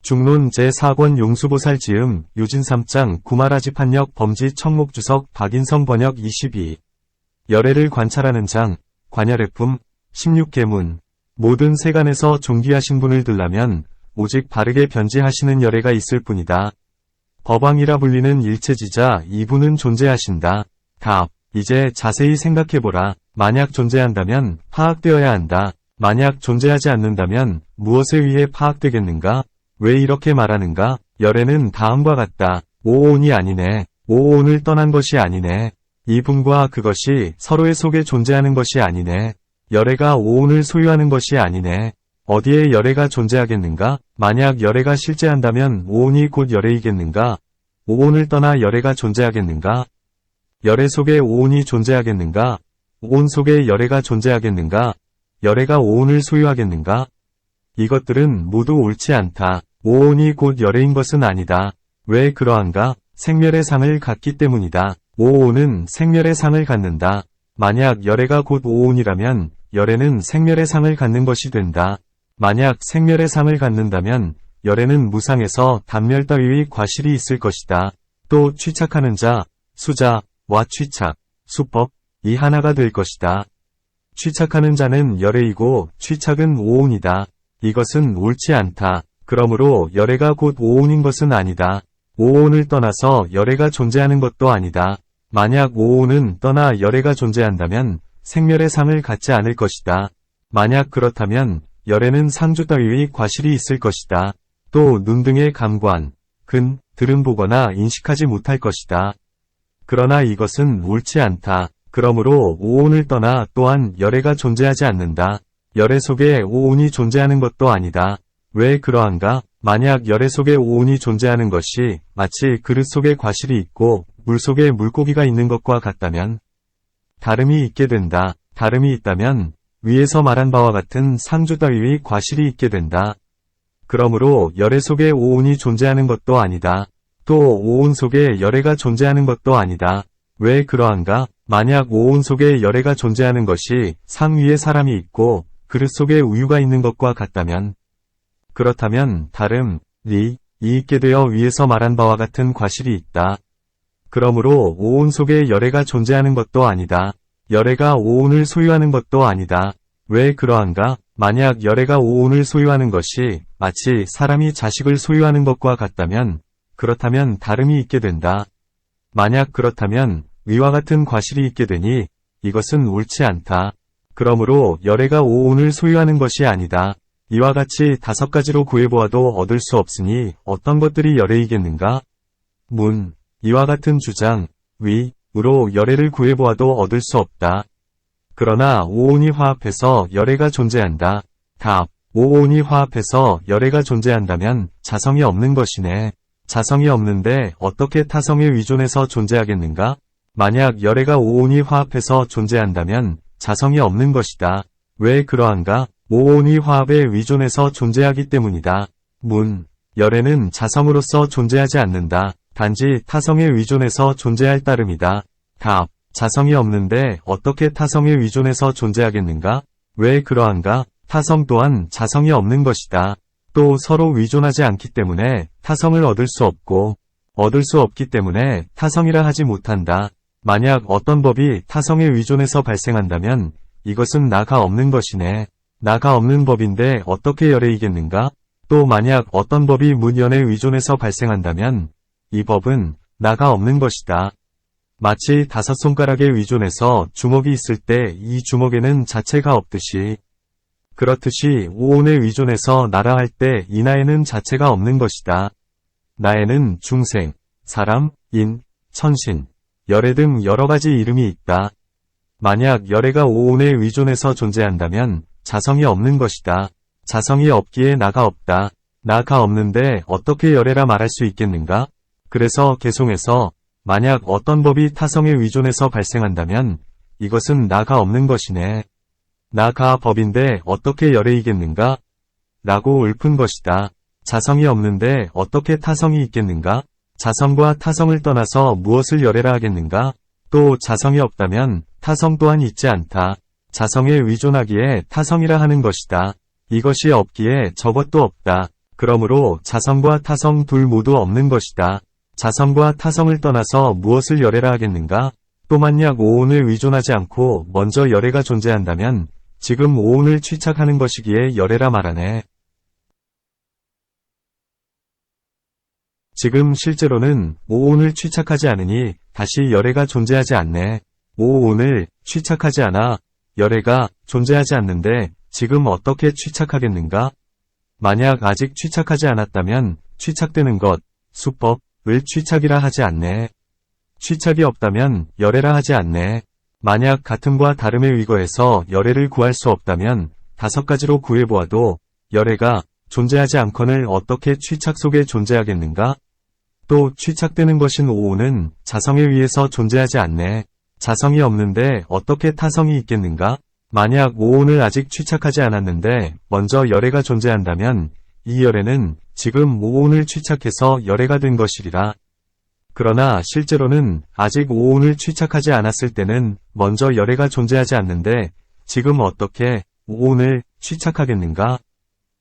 중론 제4권 용수보살 지음 유진 3장 구마라지 판역 범지 청목주석 박인성 번역 22. 열애를 관찰하는 장, 관열애품, 16계문. 모든 세간에서 존귀하신 분을 들라면 오직 바르게 변지하시는 열애가 있을 뿐이다. 법왕이라 불리는 일체지자 이분은 존재하신다. 답. 이제 자세히 생각해보라. 만약 존재한다면 파악되어야 한다. 만약 존재하지 않는다면 무엇에 의해 파악되겠는가? 왜 이렇게 말하는가? 열애는 다음과 같다. 오온이 아니네. 오온을 떠난 것이 아니네. 이분과 그것이 서로의 속에 존재하는 것이 아니네. 열애가 오온을 소유하는 것이 아니네. 어디에 열애가 존재하겠는가? 만약 열애가 실제한다면 오온이 곧 열애이겠는가? 오온을 떠나 열애가 존재하겠는가? 열애 속에 오온이 존재하겠는가? 오온 속에 열애가 존재하겠는가? 열애가 오온을 소유하겠는가? 이것들은 모두 옳지 않다. 오온이 곧 열애인 것은 아니다. 왜 그러한가? 생멸의 상을 갖기 때문이다. 오온은 생멸의 상을 갖는다. 만약 열애가 곧 오온이라면 열애는 생멸의 상을 갖는 것이 된다. 만약 생멸의 상을 갖는다면 열애는 무상에서 단멸 따위의 과실이 있을 것이다. 또 취착하는 자, 수자와 취착, 수법, 이 하나가 될 것이다. 취착하는 자는 열애이고 취착은 오온이다. 이것은 옳지 않다. 그러므로 열애가 곧 오온인 것은 아니다. 오온을 떠나서 열애가 존재하는 것도 아니다. 만약 오온은 떠나 열애가 존재한다면 생멸의 상을 갖지 않을 것이다. 만약 그렇다면 열애는 상주 따위의 과실이 있을 것이다. 또 눈 등의 감관, 근, 들은 보거나 인식하지 못할 것이다. 그러나 이것은 옳지 않다. 그러므로 오온을 떠나 또한 열애가 존재하지 않는다. 열애 속에 오온이 존재하는 것도 아니다. 왜 그러한가? 만약 열애 속에 오온이 존재하는 것이 마치 그릇 속에 과실이 있고 물 속에 물고기가 있는 것과 같다면 다름이 있게 된다. 다름이 있다면 위에서 말한 바와 같은 상주 따위의 과실이 있게 된다. 그러므로 열애 속에 오온이 존재하는 것도 아니다. 또 오온 속에 열애가 존재하는 것도 아니다. 왜 그러한가? 만약 오온 속에 열애가 존재하는 것이 상 위에 사람이 있고 그릇 속에 우유가 있는 것과 같다면 그렇다면 다름이 있게 되어 위에서 말한 바와 같은 과실이 있다. 그러므로 오온 속에 열애가 존재하는 것도 아니다. 열애가 오온을 소유하는 것도 아니다. 왜 그러한가? 만약 열애가 오온을 소유하는 것이 마치 사람이 자식을 소유하는 것과 같다면 그렇다면 다름이 있게 된다. 만약 그렇다면 위와 같은 과실이 있게 되니 이것은 옳지 않다. 그러므로 열애가 오온을 소유하는 것이 아니다. 이와 같이 5가지로 구해보아도 얻을 수 없으니 어떤 것들이 열애이겠는가? 문. 이와 같은 주장, 위으로 열애를 구해보아도 얻을 수 없다. 그러나 오온이 화합해서 열애가 존재한다. 답. 오온이 화합해서 열애가 존재한다면 자성이 없는 것이네. 자성이 없는데 어떻게 타성에 위존해서 존재하겠는가? 만약 열애가 오온이 화합해서 존재한다면 자성이 없는 것이다. 왜 그러한가? 오온이 화합에 위존해서 존재하기 때문이다. 문. 열애는 자성으로서 존재하지 않는다. 단지 타성에 위존해서 존재할 따름이다. 답. 자성이 없는데 어떻게 타성에 위존해서 존재하겠는가? 왜 그러한가? 타성 또한 자성이 없는 것이다. 또 서로 위존하지 않기 때문에 타성을 얻을 수 없고 얻을 수 없기 때문에 타성이라 하지 못한다. 만약 어떤 법이 타성에 위존해서 발생한다면 이것은 나가 없는 것이네. 나가 없는 법인데 어떻게 열애이겠는가? 또 만약 어떤 법이 문연에 위존해서 발생한다면 이 법은 나가 없는 것이다. 마치 5손가락에 위존해서 주먹이 있을 때 이 주먹에는 자체가 없듯이 그렇듯이 오온에 위존해서 나라 할 때 이 나에는 자체가 없는 것이다. 나에는 중생, 사람, 인, 천신, 열애 등 여러가지 이름이 있다. 만약 열애가 오온에 위존해서 존재한다면 자성이 없는 것이다. 자성이 없기에 나가 없다. 나가 없는데 어떻게 열애라 말할 수 있겠는가? 그래서 개송에서 만약 어떤 법이 타성에 위존해서 발생한다면 이것은 나가 없는 것이네. 나가 법인데 어떻게 열애이겠는가? 라고 읊은 것이다. 자성이 없는데 어떻게 타성이 있겠는가? 자성과 타성을 떠나서 무엇을 열애라 하겠는가? 또 자성이 없다면 타성 또한 있지 않다. 자성에 위존하기에 타성이라 하는 것이다. 이것이 없기에 저것도 없다. 그러므로 자성과 타성 둘 모두 없는 것이다. 자성과 타성을 떠나서 무엇을 열애라 하겠는가? 또 만약 오온을 의존하지 않고 먼저 열애가 존재한다면 지금 오온을 취착하는 것이기에 열애라 말하네. 지금 실제로는 오온을 취착하지 않으니 다시 열애가 존재하지 않네. 오온을 취착하지 않아 열애가 존재하지 않는데 지금 어떻게 취착하겠는가? 만약 아직 취착하지 않았다면 취착되는 것, 수법을 취착이라 하지 않네. 취착이 없다면 열애라 하지 않네. 만약 같음과 다름에 의거해서 열애를 구할 수 없다면 5가지로 구해보아도 열애가 존재하지 않거늘 어떻게 취착 속에 존재하겠는가? 또 취착되는 것인 오온은 자성에 의해서 존재하지 않네. 자성이 없는데 어떻게 타성이 있겠는가? 만약 오온을 아직 취착하지 않았는데 먼저 열애가 존재한다면 이 열애는 지금 오온을 취착해서 열애가 된 것이리라. 그러나 실제로는 아직 오온을 취착하지 않았을 때는 먼저 열애가 존재하지 않는데 지금 어떻게 오온을 취착하겠는가?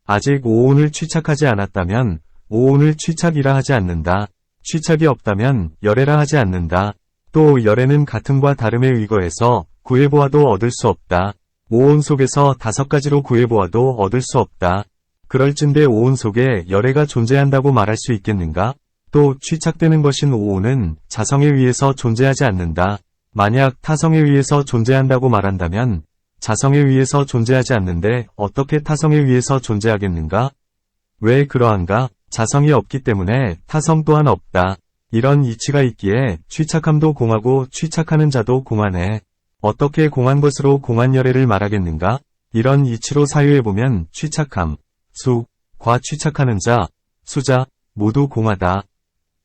아직 오온을 취착하지 않았다면 오온을 취착이라 하지 않는다. 취착이 없다면 열애라 하지 않는다. 또 열애는 같음과 다름에 의거해서 구해보아도 얻을 수 없다. 오온 속에서 5가지로 구해보아도 얻을 수 없다. 그럴진대 오온 속에 열애가 존재한다고 말할 수 있겠는가? 또 취착되는 것인 오온은 자성에 의해서 존재하지 않는다. 만약 타성에 의해서 존재한다고 말한다면 자성에 의해서 존재하지 않는데 어떻게 타성에 의해서 존재하겠는가? 왜 그러한가? 자성이 없기 때문에 타성 또한 없다. 이런 이치가 있기에 취착함도 공하고 취착하는 자도 공하네. 어떻게 공한 것으로 공한 열애를 말하겠는가? 이런 이치로 사유해보면 취착함, 수, 과 취착하는 자, 수자, 모두 공하다.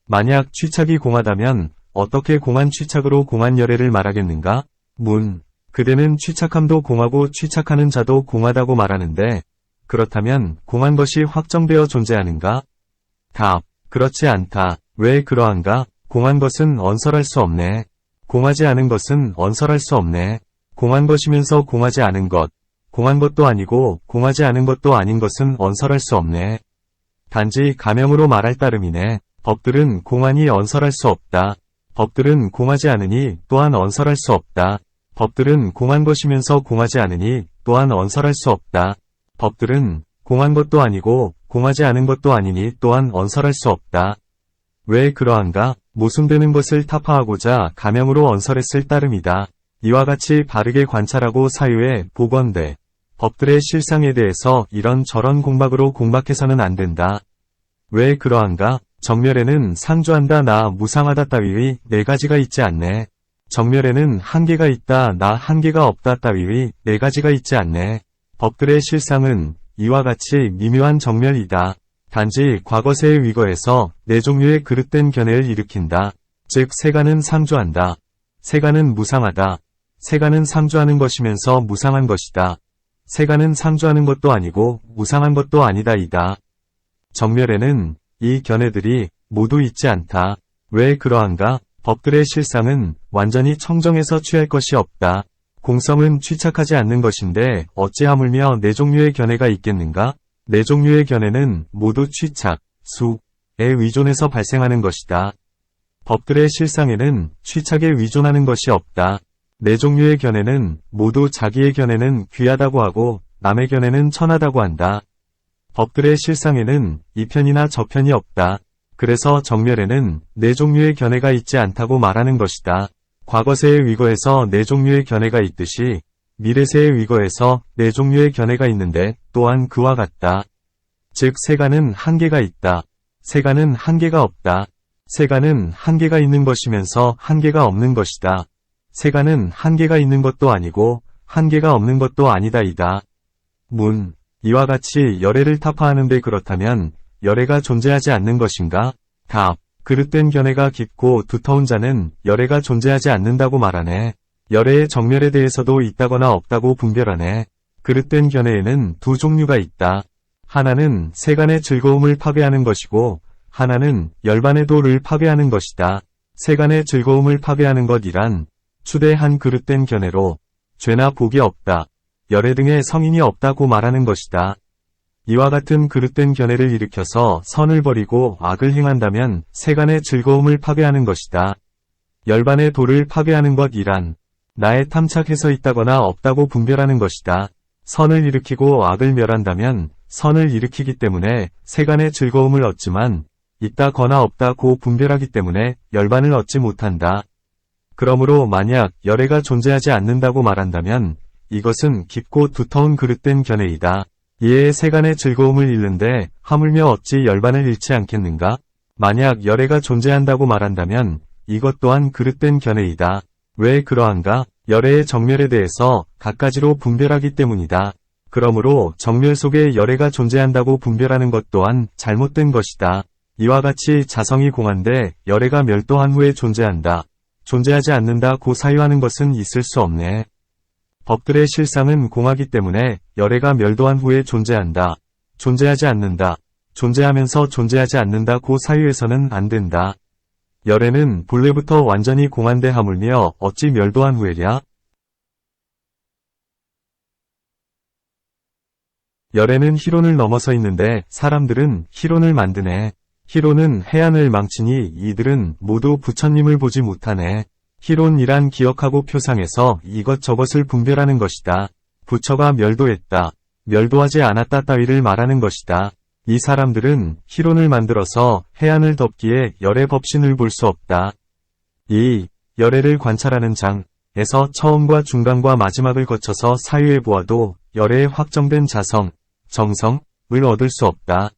만약 취착이 공하다면 어떻게 공한 취착으로 공한 열애를 말하겠는가? 문, 그대는 취착함도 공하고 취착하는 자도 공하다고 말하는데 그렇다면 공한 것이 확정되어 존재하는가? 답, 그렇지 않다. 왜 그러한가? 공한 것은 언설할 수 없네. 공하지 않은 것은 언설할 수 없네. 공한 것이면서 공하지 않은 것, 공한 것도 아니고 공하지 않은 것도 아닌 것은 언설할 수 없네. 단지 가명으로 말할 따름이네. 법들은 공하니 언설할 수 없다. 법들은 공하지 않으니 또한 언설할 수 없다. 법들은 공한 것이면서 공하지 않으니 또한 언설할 수 없다. 법들은 공한 것도 아니고 공하지 않은 것도 아니니 또한 언설할 수 없다. 왜 그러한가? 모순되는 것을 타파하고자 가명으로 언설했을 따름이다. 이와 같이 바르게 관찰하고 사유에 복원돼 법들의 실상에 대해서 이런저런 공박으로 공박해서는 안 된다. 왜 그러한가? 정멸에는 상주한다 나 무상하다 따위의 4가지가 있지 않네. 정멸에는 한계가 있다 나 한계가 없다 따위의 4가지가 있지 않네. 법들의 실상은 이와 같이 미묘한 정멸이다. 단지 과거세에 위거해서 4종류의 그릇된 견해를 일으킨다. 즉 세간은 상주한다. 세간은 무상하다. 세간은 상주하는 것이면서 무상한 것이다. 세간은 상주하는 것도 아니고 무상한 것도 아니다 이다. 정멸에는 이 견해들이 모두 있지 않다. 왜 그러한가? 법들의 실상은 완전히 청정해서 취할 것이 없다. 공성은 취착하지 않는 것인데 어찌 하물며 4종류의 견해가 있겠는가? 4종류의 견해는 모두 취착, 수에 의존해서 발생하는 것이다. 법들의 실상에는 취착에 의존하는 것이 없다. 4종류의 견해는 모두 자기의 견해는 귀하다고 하고 남의 견해는 천하다고 한다. 법들의 실상에는 이편이나 저편이 없다. 그래서 정멸에는 4종류의 견해가 있지 않다고 말하는 것이다. 과거세에 위거해서 4종류의 견해가 있듯이 미래세에 위거해서 4종류의 견해가 있는데 또한 그와 같다. 즉 세간은 한계가 있다. 세간은 한계가 없다. 세간은 한계가 있는 것이면서 한계가 없는 것이다. 세간은 한계가 있는 것도 아니고 한계가 없는 것도 아니다 이다. 문, 이와 같이 열애를 타파하는데 그렇다면 열애가 존재하지 않는 것인가? 답, 그릇된 견해가 깊고 두터운 자는 열애가 존재하지 않는다고 말하네. 열애의 정멸에 대해서도 있다거나 없다고 분별하네. 그릇된 견해에는 2종류가 있다. 하나는 세간의 즐거움을 파괴하는 것이고 하나는 열반의 도를 파괴하는 것이다. 세간의 즐거움을 파괴하는 것이란 추대한 그릇된 견해로 죄나 복이 없다. 열애 등의 성인이 없다고 말하는 것이다. 이와 같은 그릇된 견해를 일으켜서 선을 버리고 악을 행한다면 세간의 즐거움을 파괴하는 것이다. 열반의 도를 파괴하는 것이란 나에 탐착해서 있다거나 없다고 분별하는 것이다. 선을 일으키고 악을 멸한다면 선을 일으키기 때문에 세간의 즐거움을 얻지만 있다거나 없다고 분별하기 때문에 열반을 얻지 못한다. 그러므로 만약 열애가 존재하지 않는다고 말한다면 이것은 깊고 두터운 그릇된 견해이다. 이에 세간의 즐거움을 잃는데 하물며 어찌 열반을 잃지 않겠는가? 만약 열애가 존재한다고 말한다면 이것 또한 그릇된 견해이다. 왜 그러한가? 열애의 정멸에 대해서 갖가지로 분별하기 때문이다. 그러므로 정멸 속에 열애가 존재한다고 분별하는 것 또한 잘못된 것이다. 이와 같이 자성이 공한데 열애가 멸도한 후에 존재한다. 존재하지 않는다고 사유하는 것은 있을 수 없네. 법들의 실상은 공하기 때문에 열애가 멸도한 후에 존재한다. 존재하지 않는다. 존재하면서 존재하지 않는다고 사유해서는 안 된다. 열애는 본래부터 완전히 공한데 하물며 어찌 멸도한 후에랴? 열애는 희론을 넘어서 있는데 사람들은 희론을 만드네. 희론은 해안을 망치니 이들은 모두 부처님을 보지 못하네. 희론이란 기억하고 표상해서 이것저것을 분별하는 것이다. 부처가 멸도했다. 멸도하지 않았다 따위를 말하는 것이다. 이 사람들은 희론을 만들어서 해안을 덮기에 열애 법신을 볼 수 없다. 이 열애를 관찰하는 장에서 처음과 중간과 마지막을 거쳐서 사유해 보아도 열애의 확정된 자성, 정성을 얻을 수 없다.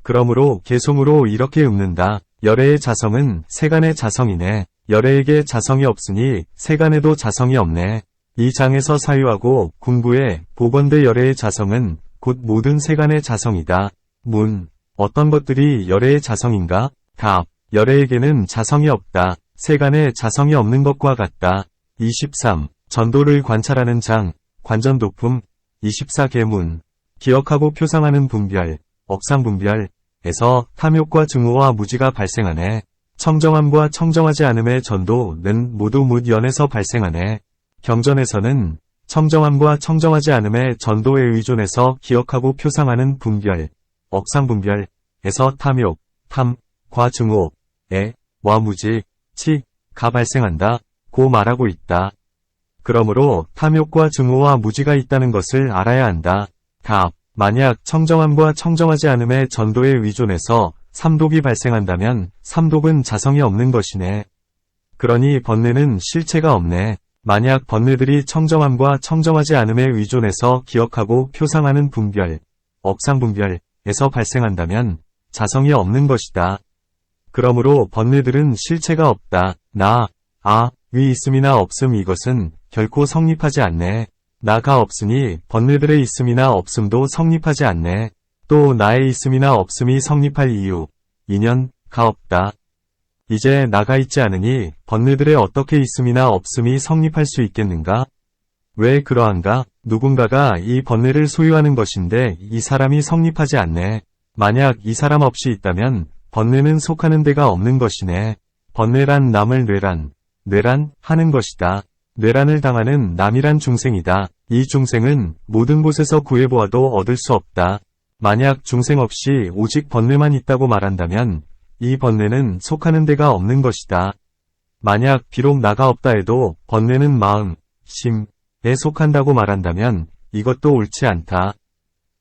그러므로 개송으로 이렇게 읊는다. 열애의 자성은 세간의 자성이네. 열애에게 자성이 없으니 세간에도 자성이 없네. 이 장에서 사유하고 궁부에 보건대 열애의 자성은 곧 모든 세간의 자성이다. 문. 어떤 것들이 열애의 자성인가? 답. 열애에게는 자성이 없다. 세간에 자성이 없는 것과 같다. 23. 전도를 관찰하는 장. 관전도품. 24계문. 기억하고 표상하는 분별. 억상분별에서 탐욕과 증오와 무지가 발생하네. 청정함과 청정하지 않음의 전도는 모두 묻연에서 발생하네. 경전에서는 청정함과 청정하지 않음의 전도에 의존해서 기억하고 표상하는 분별, 억상분별에서 탐욕, 탐과 증오에 와 무지, 치가 발생한다 고 말하고 있다. 그러므로 탐욕과 증오와 무지가 있다는 것을 알아야 한다. 답. 만약 청정함과 청정하지 않음의 전도에 의존해서 삼독이 발생한다면 삼독은 자성이 없는 것이네. 그러니 번뇌는 실체가 없네. 만약 번뇌들이 청정함과 청정하지 않음에 의존해서 기억하고 표상하는 분별, 억상분별에서 발생한다면 자성이 없는 것이다. 그러므로 번뇌들은 실체가 없다. 나, 위 있음이나 없음 이것은 결코 성립하지 않네. 나가 없으니 번뇌들의 있음이나 없음도 성립하지 않네. 또 나의 있음이나 없음이 성립할 이유, 인연가 없다. 이제 나가 있지 않으니 번뇌들의 어떻게 있음이나 없음이 성립할 수 있겠는가? 왜 그러한가? 누군가가 이 번뇌를 소유하는 것인데 이 사람이 성립하지 않네. 만약 이 사람 없이 있다면 번뇌는 속하는 데가 없는 것이네. 번뇌란 남을 뇌란 하는 것이다. 뇌란을 당하는 남이란 중생이다. 이 중생은 모든 곳에서 구해보아도 얻을 수 없다. 만약 중생 없이 오직 번뇌만 있다고 말한다면 이 번뇌는 속하는 데가 없는 것이다. 만약 비록 나가 없다 해도 번뇌는 마음, 심에 속한다고 말한다면 이것도 옳지 않다.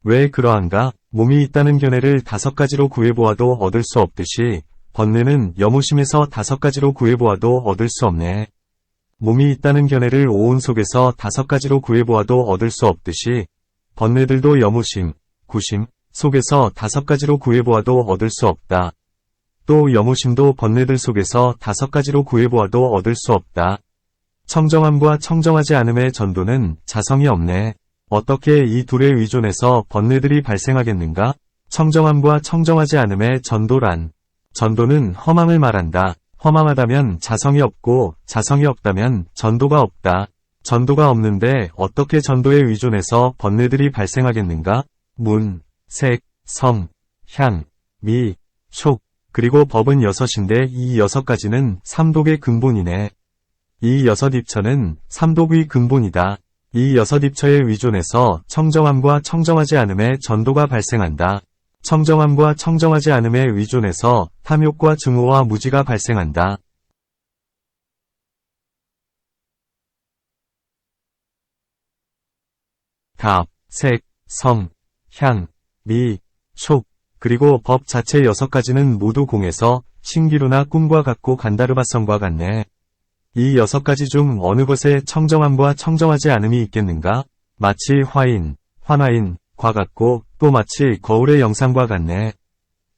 왜 그러한가? 몸이 있다는 견해를 5가지로 구해보아도 얻을 수 없듯이 번뇌는 여무심에서 5가지로 구해보아도 얻을 수 없네. 몸이 있다는 견해를 오온 속에서 5가지로 구해보아도 얻을 수 없듯이 번뇌들도 여무심, 구심 속에서 5가지로 구해보아도 얻을 수 없다. 또 여무심도 번뇌들 속에서 5가지로 구해보아도 얻을 수 없다. 청정함과 청정하지 않음의 전도는 자성이 없네. 어떻게 이 둘에 의존해서 번뇌들이 발생하겠는가? 청정함과 청정하지 않음의 전도란, 전도는 허망을 말한다. 허망하다면 자성이 없고 자성이 없다면 전도가 없다. 전도가 없는데 어떻게 전도에 의존해서 번뇌들이 발생하겠는가? 문, 색, 성, 향, 미, 촉, 그리고 법은 6인데 이 6가지는 삼독의 근본이네. 이 6 입천은 삼독의 근본이다. 이 6입처의 위존에서 청정함과 청정하지 않음의 전도가 발생한다. 청정함과 청정하지 않음의 위존에서 탐욕과 증오와 무지가 발생한다. 갑, 색, 성, 향, 미, 촉, 그리고 법 자체 6가지는 모두 공에서 신기루나 꿈과 같고 간다르바성과 같네. 이 6가지 중 어느 것에 청정함과 청정하지 않음이 있겠는가? 마치 화인, 환화인,과 같고 또 마치 거울의 영상과 같네.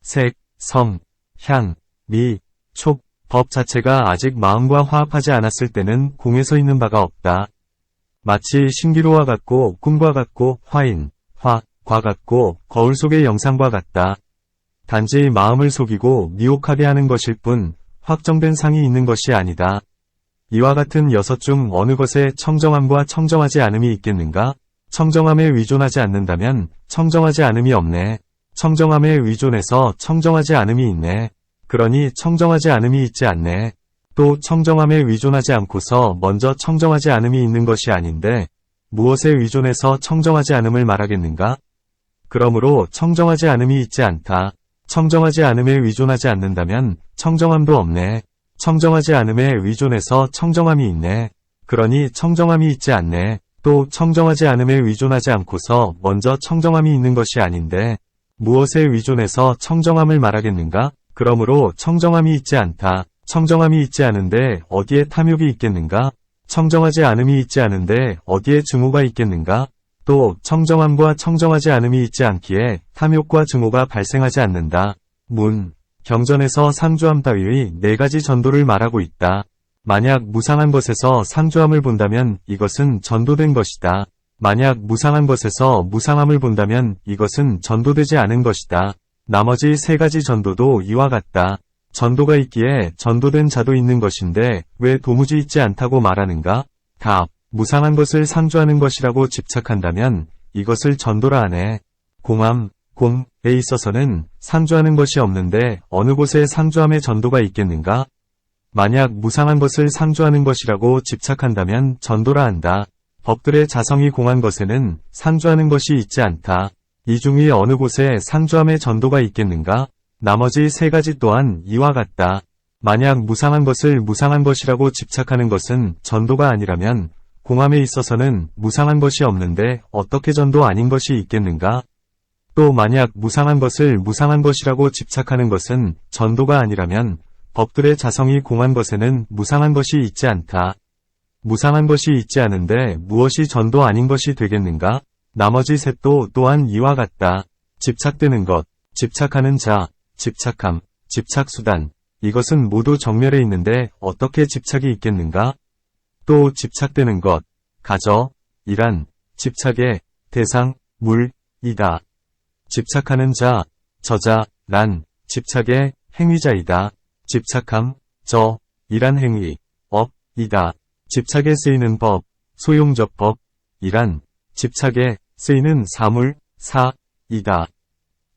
색, 성, 향, 미, 촉, 법 자체가 아직 마음과 화합하지 않았을 때는 공에 서 있는 바가 없다. 마치 신기루와 같고 꿈과 같고 화인, 과 같고 거울 속의 영상과 같다. 단지 마음을 속이고 미혹하게 하는 것일 뿐 확정된 상이 있는 것이 아니다. 이와 같은 6 중 어느 것에 청정함과 청정하지 않음이 있겠는가? 청정함에 위존하지 않는다면 청정하지 않음이 없네. 청정함에 위존해서 청정하지 않음이 있네. 그러니 청정하지 않음이 있지 않네. 또 청정함에 위존하지 않고서 먼저 청정하지 않음이 있는 것이 아닌데 무엇에 위존해서 청정하지 않음을 말하겠는가? 그러므로 청정하지 않음이 있지 않다. 청정하지 않음에 위존하지 않는다면 청정함도 없네. 청정하지 않음에 위존해서 청정함이 있네. 그러니 청정함이 있지 않네. 또 청정하지 않음에 위존하지 않고서 먼저 청정함이 있는 것이 아닌데 무엇에 위존해서 청정함을 말하겠는가? 그러므로 청정함이 있지 않다. 청정함이 있지 않은데 어디에 탐욕이 있겠는가? 청정하지 않음이 있지 않은데 어디에 증오가 있겠는가? 또 청정함과 청정하지 않음이 있지 않기에 탐욕과 증오가 발생하지 않는다. 경전에서 상주함 따위의 4가지 전도를 말하고 있다. 만약 무상한 것에서 상주함을 본다면 이것은 전도된 것이다. 만약 무상한 것에서 무상함을 본다면 이것은 전도되지 않은 것이다. 나머지 3가지 전도도 이와 같다. 전도가 있기에 전도된 자도 있는 것인데 왜 도무지 있지 않다고 말하는가? 답. 무상한 것을 상주하는 것이라고 집착한다면 이것을 전도라 하네. 공에 있어서는 상주하는 것이 없는데 어느 곳에 상주함의 전도가 있겠는가? 만약 무상한 것을 상주하는 것이라고 집착한다면 전도라 한다. 법들의 자성이 공한 것에는 상주하는 것이 있지 않다. 이 중의 어느 곳에 상주함의 전도가 있겠는가? 나머지 3가지 또한 이와 같다. 만약 무상한 것을 무상한 것이라고 집착하는 것은 전도가 아니라면 공함에 있어서는 무상한 것이 없는데 어떻게 전도 아닌 것이 있겠는가? 또 만약 무상한 것을 무상한 것이라고 집착하는 것은 전도가 아니라면 법들의 자성이 공한 것에는 무상한 것이 있지 않다. 무상한 것이 있지 않은데 무엇이 전도 아닌 것이 되겠는가? 나머지 셋도 또한 이와 같다. 집착되는 것, 집착하는 자, 집착함, 집착수단, 이것은 모두 정멸에 있는데 어떻게 집착이 있겠는가? 또 집착되는 것, 가저, 이란, 집착의 대상, 물이다. 집착하는 자, 저자, 란, 집착의 행위자이다. 집착함, 이란 행위, 업이다. 집착에 쓰이는 법, 소용접법, 이란, 집착에 쓰이는 사물, 사이다.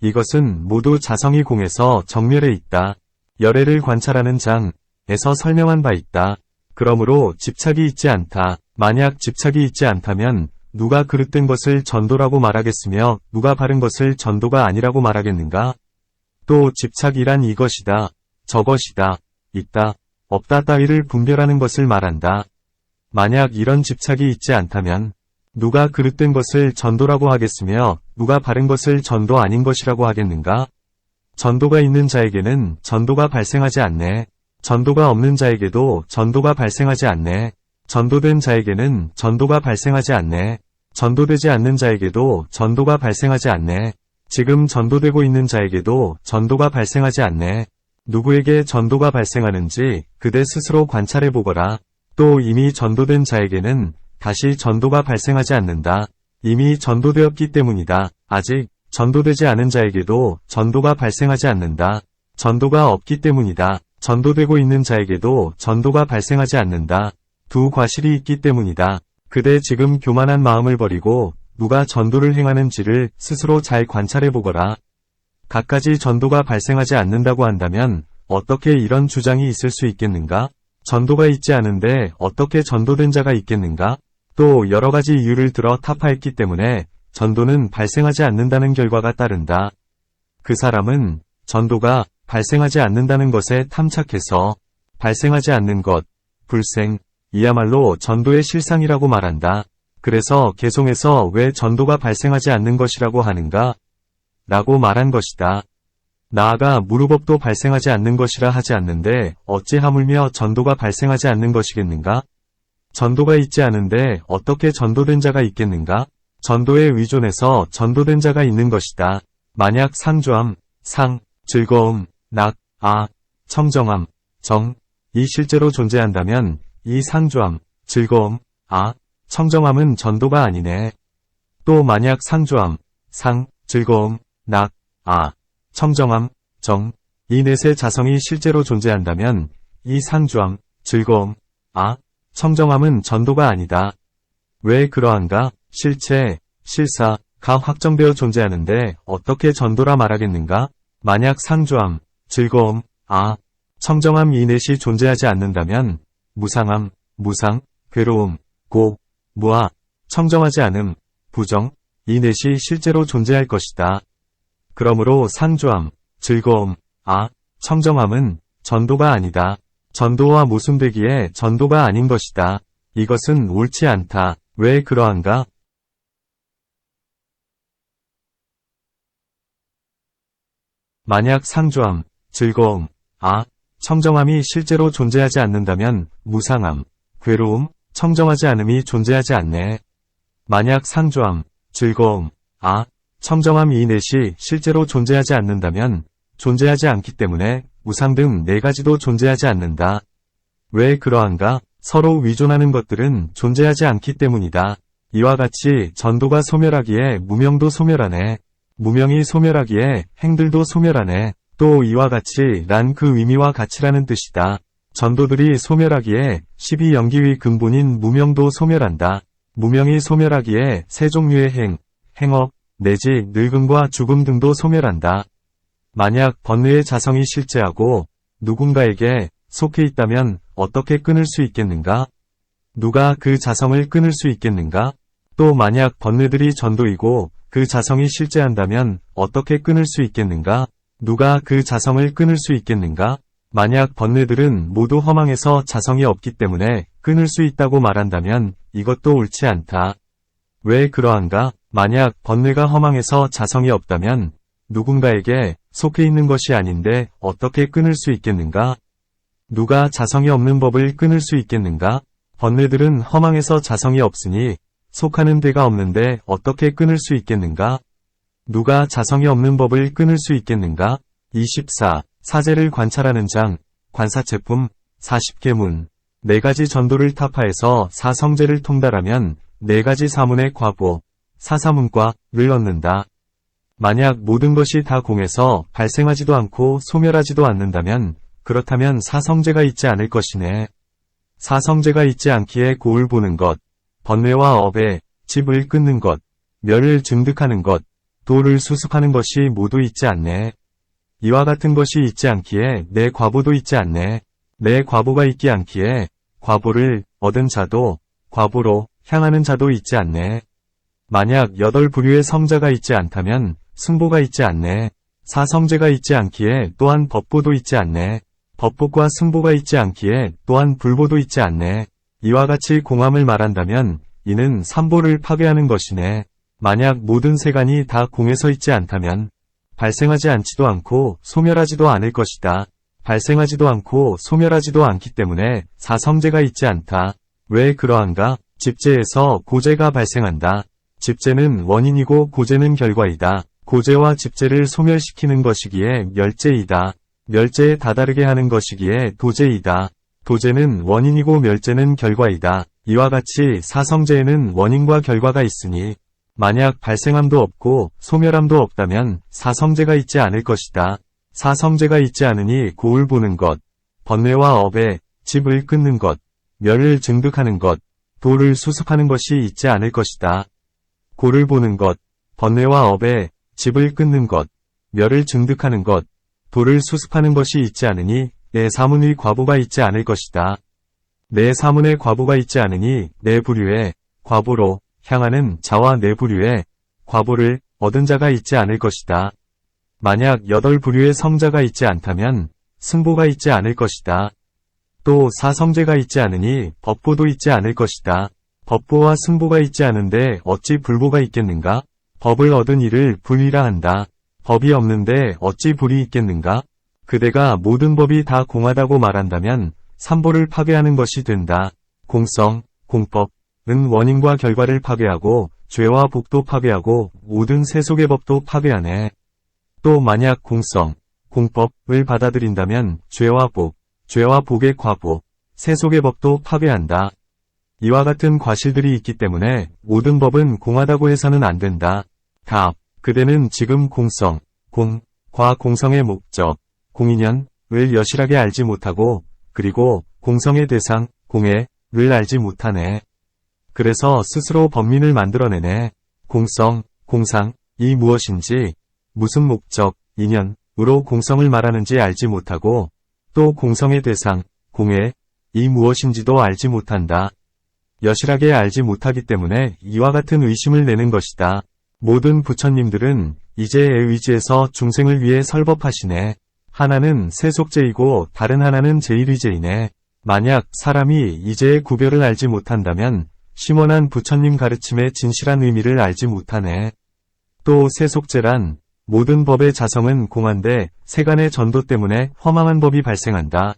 이것은 모두 자성이 공에서 정멸에 있다. 열애를 관찰하는 장에서 설명한 바 있다. 그러므로 집착이 있지 않다. 만약 집착이 있지 않다면 누가 그릇된 것을 전도라고 말하겠으며 누가 바른 것을 전도가 아니라고 말하겠는가? 또 집착이란 이것이다, 저것이다, 있다, 없다 따위를 분별하는 것을 말한다. 만약 이런 집착이 있지 않다면 누가 그릇된 것을 전도라고 하겠으며 누가 바른 것을 전도 아닌 것이라고 하겠는가? 전도가 있는 자에게는 전도가 발생하지 않네. 전도가 없는 자에게도 전도가 발생하지 않네. 전도된 자에게는 전도가 발생하지 않네. 전도되지 않는 자에게도 전도가 발생하지 않네. 지금 전도되고 있는 자에게도 전도가 발생하지 않네. 누구에게 전도가 발생하는지 그대 스스로 관찰해보거라. 또 이미 전도된 자에게는 다시 전도가 발생하지 않는다. 이미 전도되었기 때문이다. 아직 전도되지 않은 자에게도 전도가 발생하지 않는다. 전도가 없기 때문이다. 전도되고 있는 자에게도 전도가 발생하지 않는다. 두 과실이 있기 때문이다. 그대 지금 교만한 마음을 버리고 누가 전도를 행하는지를 스스로 잘 관찰해보거라. 갖가지 전도가 발생하지 않는다고 한다면 어떻게 이런 주장이 있을 수 있겠는가? 전도가 있지 않은데 어떻게 전도된 자가 있겠는가? 또 여러가지 이유를 들어 타파했기 때문에 전도는 발생하지 않는다는 결과가 따른다. 그 사람은 전도가 발생하지 않는다는 것에 탐착해서 발생하지 않는 것, 불생, 이야말로 전도의 실상이라고 말한다. 그래서 개송에서 왜 전도가 발생하지 않는 것이라고 하는가? 라고 말한 것이다. 나아가 무르법도 발생하지 않는 것이라 하지 않는데 어찌 하물며 전도가 발생하지 않는 것이겠는가? 전도가 있지 않은데 어떻게 전도된 자가 있겠는가? 전도에 의존해서 전도된 자가 있는 것이다. 만약 상조함, 상, 즐거움, 낙, 아, 청정함, 정, 이 실제로 존재한다면 이 상조함, 즐거움, 아, 청정함은 전도가 아니네. 또 만약 상조함, 상, 즐거움, 낙, 아, 청정함, 정, 이 넷의 자성이 실제로 존재한다면 이 상조함, 즐거움, 아, 청정함은 전도가 아니다. 왜 그러한가? 실체, 실사, 가 확정되어 존재하는데 어떻게 전도라 말하겠는가? 만약 상조함, 즐거움, 아, 청정함 이 넷이 존재하지 않는다면 무상함, 무상, 괴로움, 고, 무아, 청정하지 않음, 부정, 이 넷이 실제로 존재할 것이다. 그러므로 상조함, 즐거움, 아, 청정함은 전도가 아니다. 전도와 모순되기에 전도가 아닌 것이다. 이것은 옳지 않다. 왜 그러한가? 만약 상조함, 즐거움, 아, 청정함이 실제로 존재하지 않는다면 무상함, 괴로움, 청정하지 않음이 존재하지 않네. 만약 상조함, 즐거움, 아, 청정함 이 넷이 실제로 존재하지 않는다면 존재하지 않기 때문에 무상 등 네 가지도 존재하지 않는다. 왜 그러한가? 서로 위존하는 것들은 존재하지 않기 때문이다. 이와 같이 전도가 소멸하기에 무명도 소멸하네. 무명이 소멸하기에 행들도 소멸하네. 또 이와 같이 란 그 의미와 가치라는 뜻이다. 전도들이 소멸하기에 12연기의 근본인 무명도 소멸한다. 무명이 소멸하기에 세 종류의 행, 행업, 내지 늙음과 죽음 등도 소멸한다. 만약 번뇌의 자성이 실제하고 누군가에게 속해 있다면 어떻게 끊을 수 있겠는가? 누가 그 자성을 끊을 수 있겠는가? 또 만약 번뇌들이 전도이고 그 자성이 실제한다면 어떻게 끊을 수 있겠는가? 누가 그 자성을 끊을 수 있겠는가? 만약 번뇌들은 모두 허망해서 자성이 없기 때문에 끊을 수 있다고 말한다면 이것도 옳지 않다. 왜 그러한가? 만약 번뇌가 허망해서 자성이 없다면 누군가에게 속해 있는 것이 아닌데 어떻게 끊을 수 있겠는가? 누가 자성이 없는 법을 끊을 수 있겠는가? 번뇌들은 허망해서 자성이 없으니 속하는 데가 없는데 어떻게 끊을 수 있겠는가? 누가 자성이 없는 법을 끊을 수 있겠는가? 24. 사제를 관찰하는 장, 관사체품, 40계문. 네 가지 전도를 타파해서 사성제를 통달하면 네 가지 사문의 과보, 사사문과를 얻는다. 만약 모든 것이 다 공에서 발생하지도 않고 소멸하지도 않는다면 그렇다면 사성제가 있지 않을 것이네. 사성제가 있지 않기에 고을 보는 것, 번뇌와 업에 집을 끊는 것, 멸을 증득하는 것, 도를 수습하는 것이 모두 있지 않네. 이와 같은 것이 있지 않기에 내 과보도 있지 않네. 내 과보가 있지 않기에 과보를 얻은 자도 과보로 향하는 자도 있지 않네. 만약 8부류의 성자가 있지 않다면 승보가 있지 않네. 사성제가 있지 않기에 또한 법보도 있지 않네. 법보과 승보가 있지 않기에 또한 불보도 있지 않네. 이와 같이 공함을 말한다면 이는 삼보를 파괴하는 것이네. 만약 모든 세간이 다 공에서 있지 않다면 발생하지 않지도 않고 소멸하지도 않을 것이다. 발생하지도 않고 소멸하지도 않기 때문에 사성제가 있지 않다. 왜 그러한가? 집재에서 고재가 발생한다. 집재는 원인이고 고재는 결과이다. 고재와 집재를 소멸시키는 것이기에 멸재이다. 멸재에 다다르게 하는 것이기에 도재이다. 도재는 원인이고 멸재는 결과이다. 이와 같이 사성제에는 원인과 결과가 있으니 만약 발생함도 없고 소멸함도 없다면 사성제가 있지 않을 것이다. 사성제가 있지 않으니 고을 보는 것, 번뇌와 업에 집을 끊는 것, 멸을 증득하는 것, 도를 수습하는 것이 있지 않을 것이다. 고를 보는 것, 번뇌와 업에 집을 끊는 것, 멸을 증득하는 것, 도를 수습하는 것이 있지 않으니 내 사문의 과보가 있지 않을 것이다. 내 사문의 과보가 있지 않으니 내 부류에 과보로 향하는 자와 네 부류에 과보를 얻은 자가 있지 않을 것이다. 만약 8부류의 성자가 있지 않다면 승보가 있지 않을 것이다. 또 사성제가 있지 않으니 법보도 있지 않을 것이다. 법보와 승보가 있지 않은데 어찌 불보가 있겠는가? 법을 얻은 이를 불이라 한다. 법이 없는데 어찌 불이 있겠는가? 그대가 모든 법이 다 공하다고 말한다면 삼보를 파괴하는 것이 된다. 공성, 공법은 원인과 결과를 파괴하고 죄와 복도 파괴하고 모든 세속의 법도 파괴하네. 또 만약 공성, 공법을 받아들인다면 죄와 복, 죄와 복의 과보, 세속의 법도 파괴한다. 이와 같은 과실들이 있기 때문에 모든 법은 공하다고 해서는 안 된다. 답. 그대는 지금 공성, 과 공성의 목적, 공인연을 여실하게 알지 못하고 그리고 공성의 대상, 공해를 알지 못하네. 그래서 스스로 법민을 만들어내네. 공성, 공상이 무엇인지, 무슨 목적, 인연으로 공성을 말하는지 알지 못하고 또 공성의 대상, 공해이 무엇인지도 알지 못한다. 여실하게 알지 못하기 때문에 이와 같은 의심을 내는 것이다. 모든 부처님들은 이제의 의지에서 중생을 위해 설법하시네. 하나는 세속제이고 다른 하나는 제1위제이네. 만약 사람이 이제의 구별을 알지 못한다면 심원한 부처님 가르침의 진실한 의미를 알지 못하네. 또 세속제란 모든 법의 자성은 공한데 세간의 전도 때문에 허망한 법이 발생한다.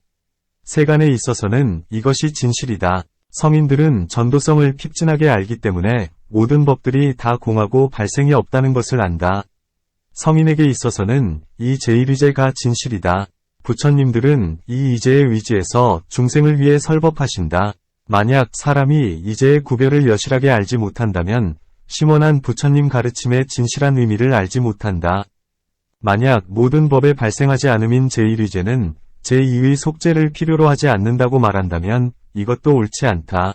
세간에 있어서는 이것이 진실이다. 성인들은 전도성을 핍진하게 알기 때문에 모든 법들이 다 공하고 발생이 없다는 것을 안다. 성인에게 있어서는 이 제1위제가 진실이다. 부처님들은 이 이제의 위지에서 중생을 위해 설법하신다. 만약 사람이 이제의 구별을 여실하게 알지 못한다면 심원한 부처님 가르침의 진실한 의미를 알지 못한다. 만약 모든 법에 발생하지 않음인 제1위제는 제2의 속죄를 필요로 하지 않는다고 말한다면 이것도 옳지 않다.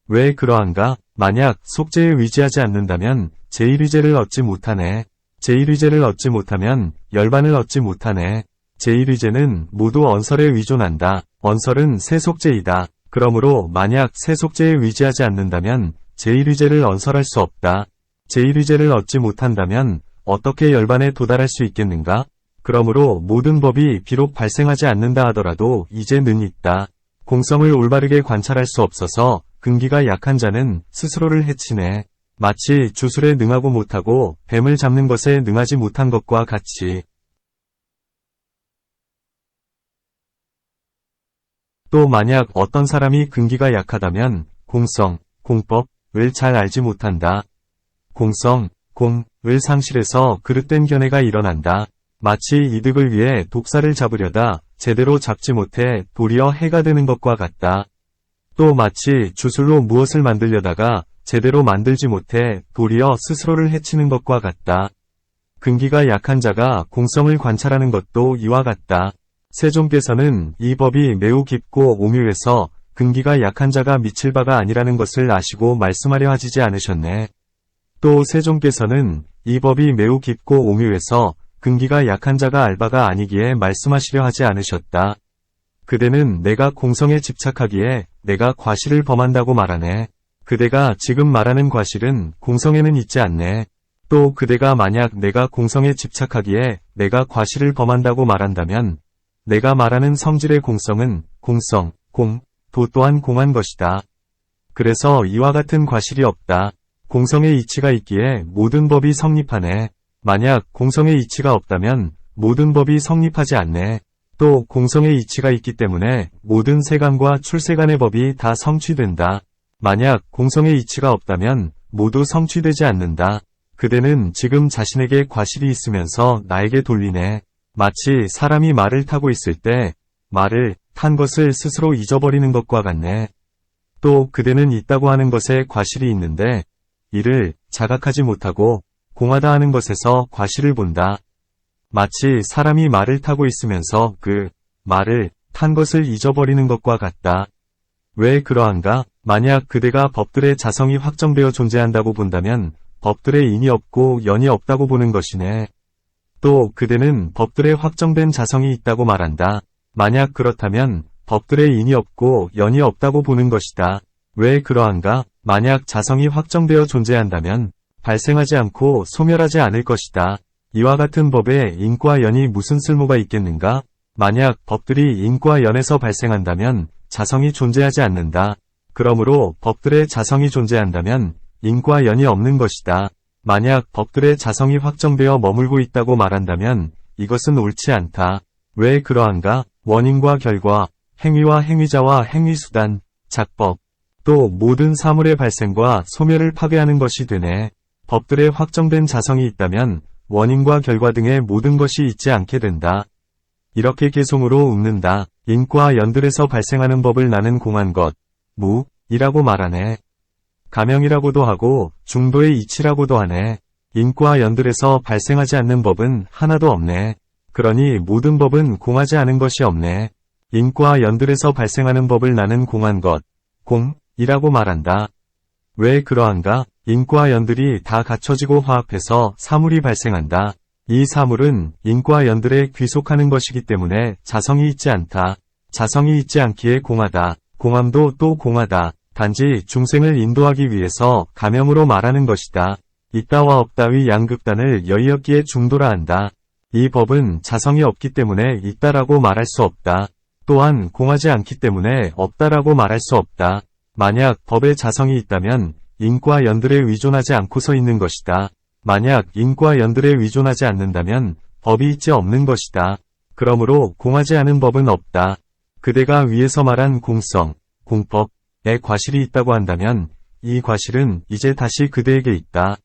왜 그러한가? 만약 속죄에 의지하지 않는다면 제1위제를 얻지 못하네. 제1위제를 얻지 못하면 열반을 얻지 못하네. 제1위제는 모두 언설에 의존한다. 언설은 세속제이다. 그러므로 만약 세속제에 의지하지 않는다면 제1위제를 언설할 수 없다. 제1위제를 얻지 못한다면 어떻게 열반에 도달할 수 있겠는가? 그러므로 모든 법이 비록 발생하지 않는다 하더라도 이제는 있다. 공성을 올바르게 관찰할 수 없어서 근기가 약한 자는 스스로를 해치네. 마치 주술에 능하고 못하고 뱀을 잡는 것에 능하지 못한 것과 같이. 또 만약 어떤 사람이 근기가 약하다면 공성, 공법을 잘 알지 못한다. 공성, 공을 상실해서 그릇된 견해가 일어난다. 마치 이득을 위해 독사를 잡으려다 제대로 잡지 못해 도리어 해가 되는 것과 같다. 또 마치 주술로 무엇을 만들려다가 제대로 만들지 못해 도리어 스스로를 해치는 것과 같다. 근기가 약한 자가 공성을 관찰하는 것도 이와 같다. 세종께서는 이 법이 매우 깊고 오묘해서 근기가 약한 자가 미칠 바가 아니라는 것을 아시고 말씀하려 하시지 않으셨네. 또 세종께서는 이 법이 매우 깊고 오묘해서 근기가 약한 자가 알 바가 아니기에 말씀하시려 하지 않으셨다. 그대는 내가 공성에 집착하기에 내가 과실을 범한다고 말하네. 그대가 지금 말하는 과실은 공성에는 있지 않네. 또 그대가 만약 내가 공성에 집착하기에 내가 과실을 범한다고 말한다면 내가 말하는 성질의 공성은 공성, 도 또한 공한 것이다. 그래서 이와 같은 과실이 없다. 공성의 이치가 있기에 모든 법이 성립하네. 만약 공성의 이치가 없다면 모든 법이 성립하지 않네. 또 공성의 이치가 있기 때문에 모든 세간과 출세간의 법이 다 성취된다. 만약 공성의 이치가 없다면 모두 성취되지 않는다. 그대는 지금 자신에게 과실이 있으면서 나에게 돌리네. 마치 사람이 말을 타고 있을 때 말을 탄 것을 스스로 잊어버리는 것과 같네. 또 그대는 있다고 하는 것에 과실이 있는데 이를 자각하지 못하고 공하다 하는 것에서 과실을 본다. 마치 사람이 말을 타고 있으면서 그 말을 탄 것을 잊어버리는 것과 같다. 왜 그러한가? 만약 그대가 법들의 자성이 확정되어 존재한다고 본다면 법들의 인이 없고 연이 없다고 보는 것이네. 또 그대는 법들의 확정된 자성이 있다고 말한다. 만약 그렇다면 법들의 인이 없고 연이 없다고 보는 것이다. 왜 그러한가? 만약 자성이 확정되어 존재한다면 발생하지 않고 소멸하지 않을 것이다. 이와 같은 법에 인과 연이 무슨 쓸모가 있겠는가? 만약 법들이 인과 연에서 발생한다면 자성이 존재하지 않는다. 그러므로 법들의 자성이 존재한다면 인과 연이 없는 것이다. 만약 법들의 자성이 확정되어 머물고 있다고 말한다면 이것은 옳지 않다. 왜 그러한가? 원인과 결과, 행위와 행위자와 행위수단, 작법, 또 모든 사물의 발생과 소멸을 파괴하는 것이 되네. 법들의 확정된 자성이 있다면 원인과 결과 등의 모든 것이 있지 않게 된다. 이렇게 개송으로 읊는다. 인과 연들에서 발생하는 법을 나는 공한 것, 무, 이라고 말하네. 가명이라고도 하고 중도의 이치라고도 하네. 인과 연들에서 발생하지 않는 법은 하나도 없네. 그러니 모든 법은 공하지 않은 것이 없네. 인과 연들에서 발생하는 법을 나는 공한 것, 공이라고 말한다. 왜 그러한가? 인과 연들이 다 갖춰지고 화합해서 사물이 발생한다. 이 사물은 인과 연들에 귀속하는 것이기 때문에 자성이 있지 않다. 자성이 있지 않기에 공하다. 공함도 또 공하다. 단지 중생을 인도하기 위해서 가명으로 말하는 것이다. 있다와 없다의 양극단을 여의었기에 중도라 한다. 이 법은 자성이 없기 때문에 있다라고 말할 수 없다. 또한 공하지 않기 때문에 없다라고 말할 수 없다. 만약 법에 자성이 있다면 인과 연들에 의존하지 않고서 있는 것이다. 만약 인과 연들에 의존하지 않는다면 법이 있지 없는 것이다. 그러므로 공하지 않은 법은 없다. 그대가 위에서 말한 공성, 공법에 과실이 있다고 한다면 이 과실은 이제 다시 그대에게 있다.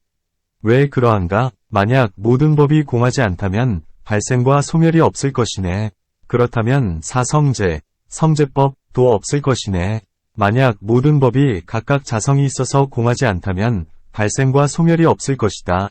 왜 그러한가? 만약 모든 법이 공하지 않다면 발생과 소멸이 없을 것이네. 그렇다면 사성제, 성제법도 없을 것이네. 만약 모든 법이 각각 자성이 있어서 공하지 않다면 발생과 소멸이 없을 것이다.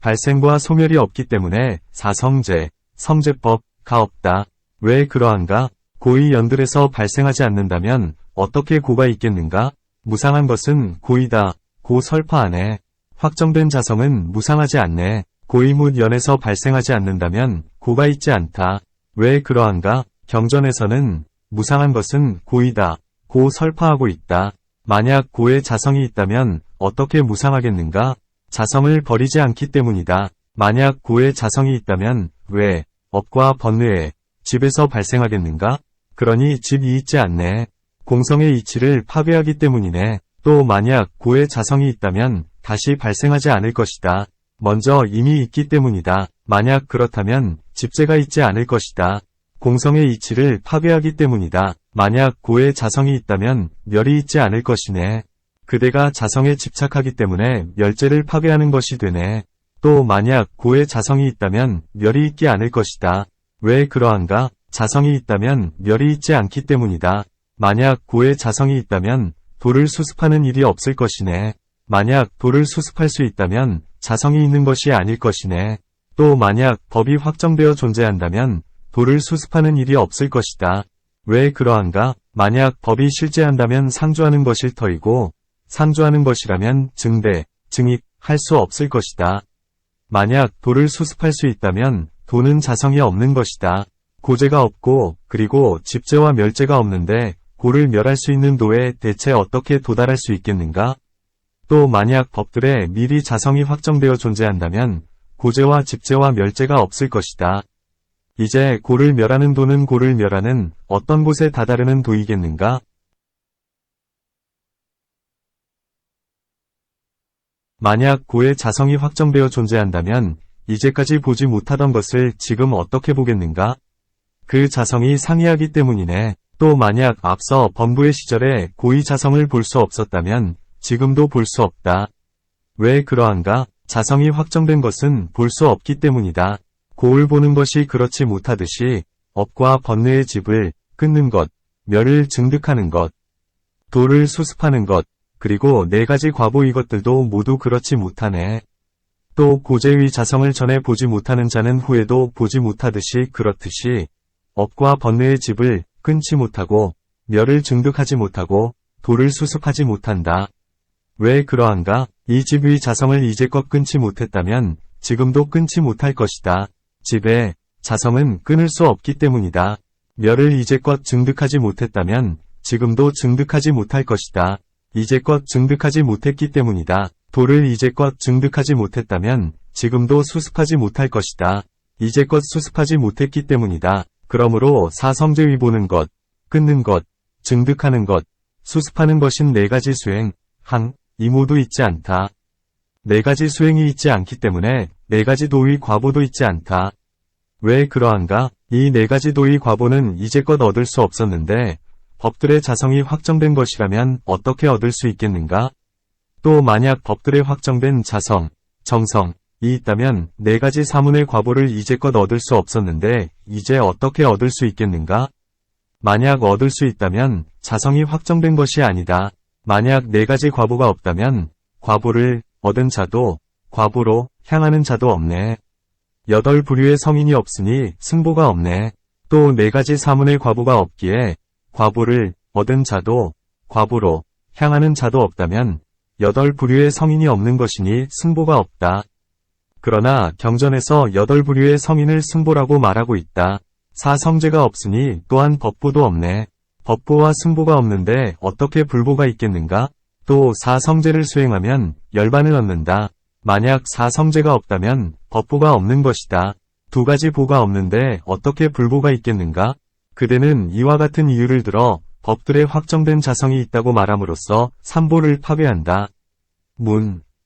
발생과 소멸이 없기 때문에 사성제, 성제법가 없다. 왜 그러한가? 고의 연들에서 발생하지 않는다면 어떻게 고가 있겠는가? 무상한 것은 고이다. 고설파하네. 확정된 자성은 무상하지 않네. 고의 묻 연에서 발생하지 않는다면 고가 있지 않다. 왜 그러한가? 경전에서는 무상한 것은 고이다. 고 설파하고 있다. 만약 고의 자성이 있다면 어떻게 무상하겠는가? 자성을 버리지 않기 때문이다. 만약 고의 자성이 있다면 왜 업과 번뇌에 집에서 발생하겠는가? 그러니 집이 있지 않네. 공성의 이치를 파괴하기 때문이네. 또 만약 고의 자성이 있다면 다시 발생하지 않을 것이다. 먼저 이미 있기 때문이다. 만약 그렇다면 집재가 있지 않을 것이다. 공성의 이치를 파괴하기 때문이다. 만약 고의 자성이 있다면 멸이 있지 않을 것이네. 그대가 자성에 집착하기 때문에 멸재를 파괴하는 것이 되네. 또 만약 고의 자성이 있다면 멸이 있지 않을 것이다. 왜 그러한가? 자성이 있다면 멸이 있지 않기 때문이다. 만약 고의 자성이 있다면 도를 수습하는 일이 없을 것이네. 만약 도를 수습할 수 있다면 자성이 있는 것이 아닐 것이네. 또 만약 법이 확정되어 존재한다면 도를 수습하는 일이 없을 것이다. 왜 그러한가? 만약 법이 실재한다면 상주하는 것일 터이고 상주하는 것이라면 증대, 증입, 할 수 없을 것이다. 만약 도를 수습할 수 있다면 도는 자성이 없는 것이다. 고재가 없고 그리고 집재와 멸재가 없는데 고를 멸할 수 있는 도에 대체 어떻게 도달할 수 있겠는가? 또 만약 법들에 미리 자성이 확정되어 존재한다면 고재와 집재와 멸재가 없을 것이다. 이제 고를 멸하는 도는 고를 멸하는 어떤 곳에 다다르는 도이겠는가? 만약 고의 자성이 확정되어 존재한다면 이제까지 보지 못하던 것을 지금 어떻게 보겠는가? 그 자성이 상이하기 때문이네. 또 만약 앞서 범부의 시절에 고의 자성을 볼 수 없었다면 지금도 볼 수 없다. 왜 그러한가? 자성이 확정된 것은 볼 수 없기 때문이다. 고을 보는 것이 그렇지 못하듯이 업과 번뇌의 집을 끊는 것, 멸을 증득하는 것, 도를 수습하는 것, 그리고 네 가지 과보 이것들도 모두 그렇지 못하네. 또 고재의 자성을 전에 보지 못하는 자는 후에도 보지 못하듯이 그렇듯이 업과 번뇌의 집을 끊지 못하고 멸을 증득하지 못하고 도를 수습하지 못한다. 왜 그러한가? 이 집의 자성을 이제껏 끊지 못했다면 지금도 끊지 못할 것이다. 집의 자성은 끊을 수 없기 때문이다. 멸을 이제껏 증득하지 못했다면 지금도 증득하지 못할 것이다. 이제껏 증득하지 못했기 때문이다. 도를 이제껏 증득하지 못했다면 지금도 수습하지 못할 것이다. 이제껏 수습하지 못했기 때문이다. 그러므로 사성제의 보는 것, 끊는 것, 증득하는 것, 수습하는 것인 네 가지 수행, 이 모두 있지 않다. 네 가지 수행이 있지 않기 때문에 네 가지 도의 과보도 있지 않다. 왜 그러한가? 이 네 가지 도의 과보는 이제껏 얻을 수 없었는데 법들의 자성이 확정된 것이라면 어떻게 얻을 수 있겠는가? 또 만약 법들의 확정된 자성, 정성이 있다면 네 가지 사문의 과보를 이제껏 얻을 수 없었는데 이제 어떻게 얻을 수 있겠는가? 만약 얻을 수 있다면 자성이 확정된 것이 아니다. 만약 네 가지 과보가 없다면 과보를 얻은 자도 과보로 향하는 자도 없네. 8부류의 성인이 없으니 승보가 없네. 또 네 가지 사문의 과보가 없기에 과보를 얻은 자도 과보로 향하는 자도 없다면 8부류의 성인이 없는 것이니 승보가 없다. 그러나 경전에서 8부류의 성인을 승보라고 말하고 있다. 사성제가 없으니 또한 법보도 없네. 법보와 승보가 없는데 어떻게 불보가 있겠는가? 또 사성제를 수행하면 열반을 얻는다. 만약 사성제가 없다면 법보가 없는 것이다. 두 가지 보가 없는데 어떻게 불보가 있겠는가? 그대는 이와 같은 이유를 들어 법들의 확정된 자성이 있다고 말함으로써 삼보를 파괴한다.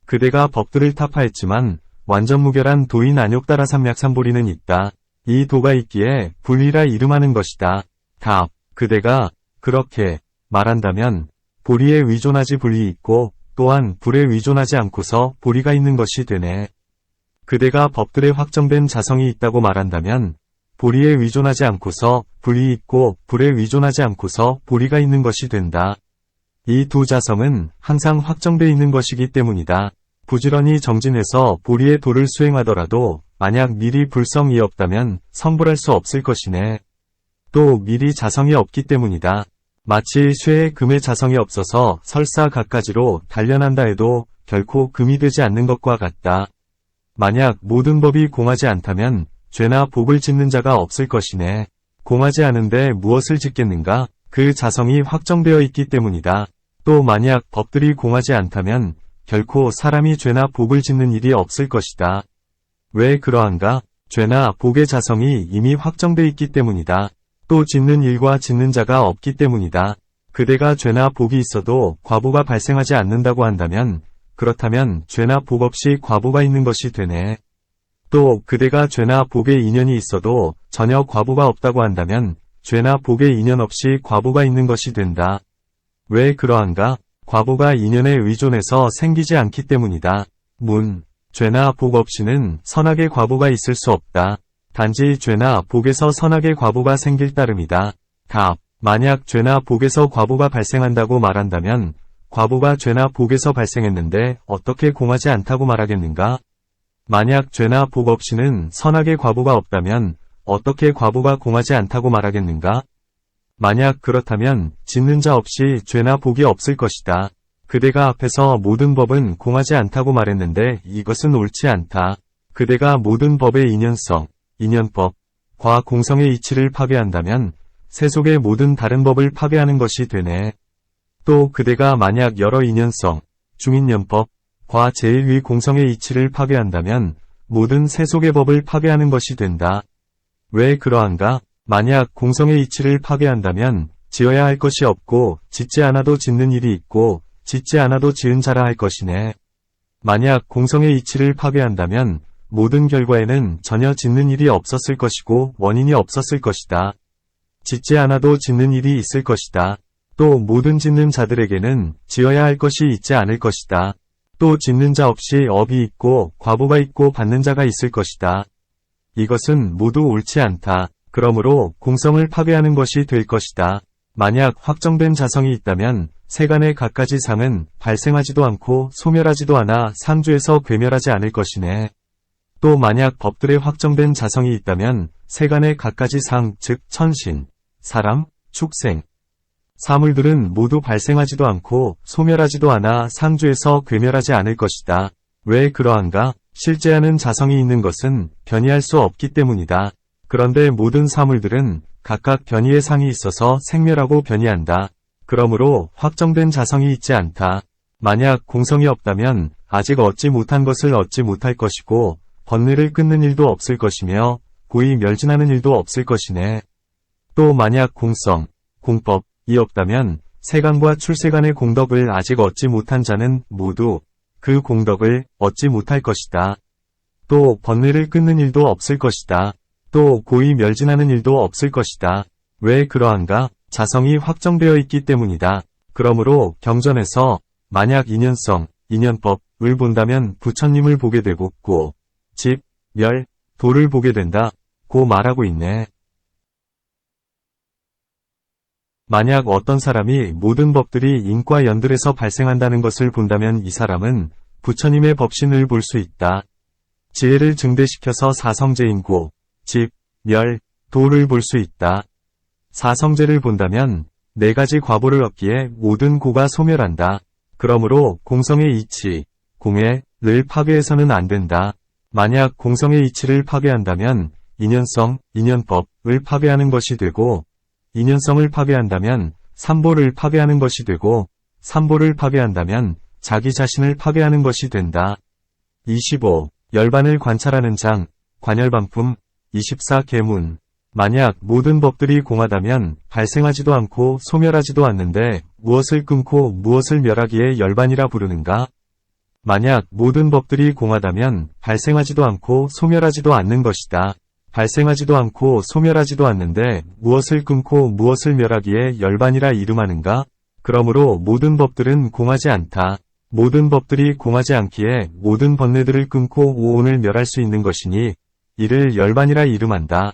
그대가 법들을 타파했지만 완전 무결한 도인 안욕따라 삼약삼보리는 있다. 이 도가 있기에 불이라 이름하는 것이다. 답. 그대가 그렇게 말한다면 보리에 위존하지 불이 있고 또한 불에 위존하지 않고서 보리가 있는 것이 되네. 그대가 법들의 확정된 자성이 있다고 말한다면 보리에 위존하지 않고서 불이 있고 불에 위존하지 않고서 보리가 있는 것이 된다. 이 두 자성은 항상 확정되어 있는 것이기 때문이다. 부지런히 정진해서 보리의 도를 수행하더라도 만약 미리 불성이 없다면 성불할 수 없을 것이네. 또 미리 자성이 없기 때문이다. 마치 쇠에 금의 자성이 없어서 설사 갖가지로 단련한다 해도 결코 금이 되지 않는 것과 같다. 만약 모든 법이 공하지 않다면 죄나 복을 짓는 자가 없을 것이네. 공하지 않은데 무엇을 짓겠는가? 그 자성이 확정되어 있기 때문이다. 또 만약 법들이 공하지 않다면 결코 사람이 죄나 복을 짓는 일이 없을 것이다. 왜 그러한가? 죄나 복의 자성이 이미 확정되어 있기 때문이다. 또 짓는 일과 짓는 자가 없기 때문이다. 그대가 죄나 복이 있어도 과보가 발생하지 않는다고 한다면 그렇다면 죄나 복 없이 과보가 있는 것이 되네. 또 그대가 죄나 복의 인연이 있어도 전혀 과보가 없다고 한다면 죄나 복의 인연 없이 과보가 있는 것이 된다. 왜 그러한가? 과보가 인연에 의존해서 생기지 않기 때문이다. 죄나 복 없이는 선악의 과보가 있을 수 없다. 단지 죄나 복에서 선악의 과보가 생길 따름이다. 답. 만약 죄나 복에서 과보가 발생한다고 말한다면 과보가 죄나 복에서 발생했는데 어떻게 공하지 않다고 말하겠는가? 만약 죄나 복 없이는 선악의 과보가 없다면 어떻게 과보가 공하지 않다고 말하겠는가? 만약 그렇다면 짓는 자 없이 죄나 복이 없을 것이다. 그대가 앞에서 모든 법은 공하지 않다고 말했는데 이것은 옳지 않다. 그대가 모든 법의 인연성, 인연법, 과 공성의 이치를 파괴한다면 세속의 모든 다른 법을 파괴하는 것이 되네. 또 그대가 만약 여러 인연성, 중인연법, 과 제일위 공성의 이치를 파괴한다면 모든 세속의 법을 파괴하는 것이 된다. 왜 그러한가? 만약 공성의 이치를 파괴한다면 지어야 할 것이 없고 짓지 않아도 짓는 일이 있고 짓지 않아도 지은 자라 할 것이네. 만약 공성의 이치를 파괴한다면 모든 결과에는 전혀 짓는 일이 없었을 것이고 원인이 없었을 것이다. 짓지 않아도 짓는 일이 있을 것이다. 또 모든 짓는 자들에게는 지어야 할 것이 있지 않을 것이다. 또 짓는 자 없이 업이 있고 과보가 있고 받는 자가 있을 것이다. 이것은 모두 옳지 않다. 그러므로 공성을 파괴하는 것이 될 것이다. 만약 확정된 자성이 있다면 세간의 갖가지 상은 발생하지도 않고 소멸하지도 않아 상주에서 괴멸하지 않을 것이네. 또 만약 법들의 확정된 자성이 있다면 세간의 갖가지 상, 즉 천신, 사람, 축생, 사물들은 모두 발생하지도 않고 소멸하지도 않아 상주에서 괴멸하지 않을 것이다. 왜 그러한가? 실제하는 자성이 있는 것은 변이할 수 없기 때문이다. 그런데 모든 사물들은 각각 변이의 상이 있어서 생멸하고 변이한다. 그러므로 확정된 자성이 있지 않다. 만약 공성이 없다면 아직 얻지 못한 것을 얻지 못할 것이고 번뇌를 끊는 일도 없을 것이며 고이 멸진하는 일도 없을 것이네. 또 만약 공성, 공법이 없다면 세간과 출세간의 공덕을 아직 얻지 못한 자는 모두 그 공덕을 얻지 못할 것이다. 또 번뇌를 끊는 일도 없을 것이다. 또 고이 멸진하는 일도 없을 것이다. 왜 그러한가? 자성이 확정되어 있기 때문이다. 그러므로 경전에서 만약 인연성, 인연법을 본다면 부처님을 보게 되고 고, 집, 멸, 도를 보게 된다. 고 말하고 있네. 만약 어떤 사람이 모든 법들이 인과 연들에서 발생한다는 것을 본다면 이 사람은 부처님의 법신을 볼 수 있다. 지혜를 증대시켜서 사성제인 고, 집, 멸, 도를 볼 수 있다. 사성제를 본다면 네 가지 과보를 얻기에 모든 고가 소멸한다. 그러므로 공성의 이치, 공예를 파괴해서는 안 된다. 만약 공성의 이치를 파괴한다면 인연성, 인연법을 파괴하는 것이 되고 인연성을 파괴한다면 삼보를 파괴하는 것이 되고 삼보를 파괴한다면 자기 자신을 파괴하는 것이 된다. 25. 열반을 관찰하는 장, 관열반품, 24. 계문. 만약 모든 법들이 공하다면 발생하지도 않고 소멸하지도 않는데 무엇을 끊고 무엇을 멸하기에 열반이라 부르는가? 만약 모든 법들이 공하다면 발생하지도 않고 소멸하지도 않는 것이다. 발생하지도 않고 소멸하지도 않는데 무엇을 끊고 무엇을 멸하기에 열반이라 이름하는가? 그러므로 모든 법들은 공하지 않다. 모든 법들이 공하지 않기에 모든 번뇌들을 끊고 오온을 멸할 수 있는 것이니 이를 열반이라 이름한다.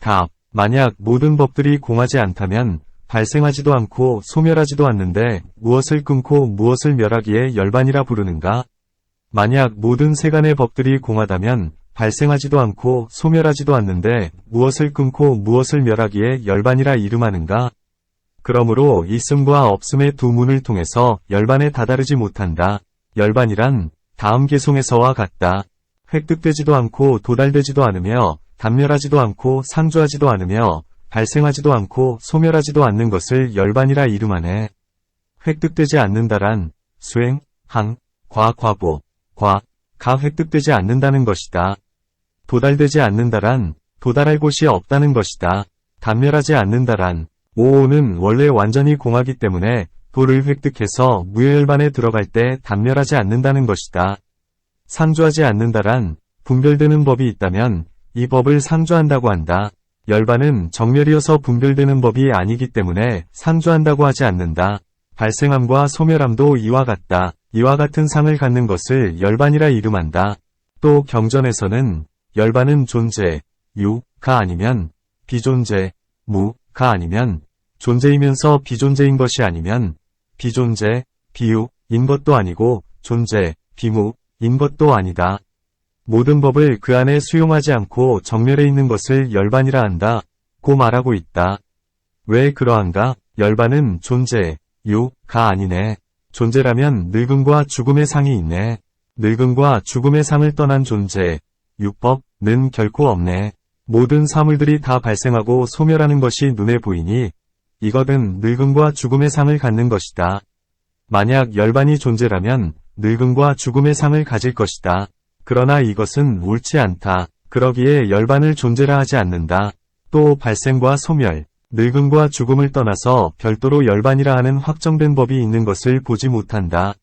답. 만약 모든 법들이 공하지 않다면 발생하지도 않고 소멸하지도 않는데 무엇을 끊고 무엇을 멸하기에 열반이라 부르는가? 만약 모든 세간의 법들이 공하다면 발생하지도 않고 소멸하지도 않는데 무엇을 끊고 무엇을 멸하기에 열반이라 이름하는가? 그러므로 있음과 없음의 두 문을 통해서 열반에 다다르지 못한다. 열반이란 다음 개송에서와 같다. 획득되지도 않고 도달되지도 않으며 단멸하지도 않고 상주하지도 않으며 발생하지도 않고 소멸하지도 않는 것을 열반이라 이름하네. 획득되지 않는다란 수행, 항, 과, 과보, 과, 가 획득되지 않는다는 것이다. 도달되지 않는다란 도달할 곳이 없다는 것이다. 단멸하지 않는다란 오오는 원래 완전히 공하기 때문에 도를 획득해서 무효열반에 들어갈 때 단멸하지 않는다는 것이다. 상주하지 않는다란 분별되는 법이 있다면 이 법을 상주한다고 한다. 열반은 정멸이어서 분별되는 법이 아니기 때문에 상주한다고 하지 않는다. 발생함과 소멸함도 이와 같다. 이와 같은 상을 갖는 것을 열반이라 이름한다. 또 경전에서는 열반은 존재, 유가 아니면 비존재, 무가 아니면 존재이면서 비존재인 것이 아니면 비존재, 비유인 것도 아니고 존재, 비무인 것도 아니다. 모든 법을 그 안에 수용하지 않고 정멸해 있는 것을 열반이라 한다. 고 말하고 있다. 왜 그러한가? 열반은 존재, 유가 아니네. 존재라면 늙음과 죽음의 상이 있네. 늙음과 죽음의 상을 떠난 존재, 유법은 결코 없네. 모든 사물들이 다 발생하고 소멸하는 것이 눈에 보이니 이것은 늙음과 죽음의 상을 갖는 것이다. 만약 열반이 존재라면 늙음과 죽음의 상을 가질 것이다. 그러나 이것은 옳지 않다. 그러기에 열반을 존재라 하지 않는다. 또 발생과 소멸, 늙음과 죽음을 떠나서 별도로 열반이라 하는 확정된 법이 있는 것을 보지 못한다.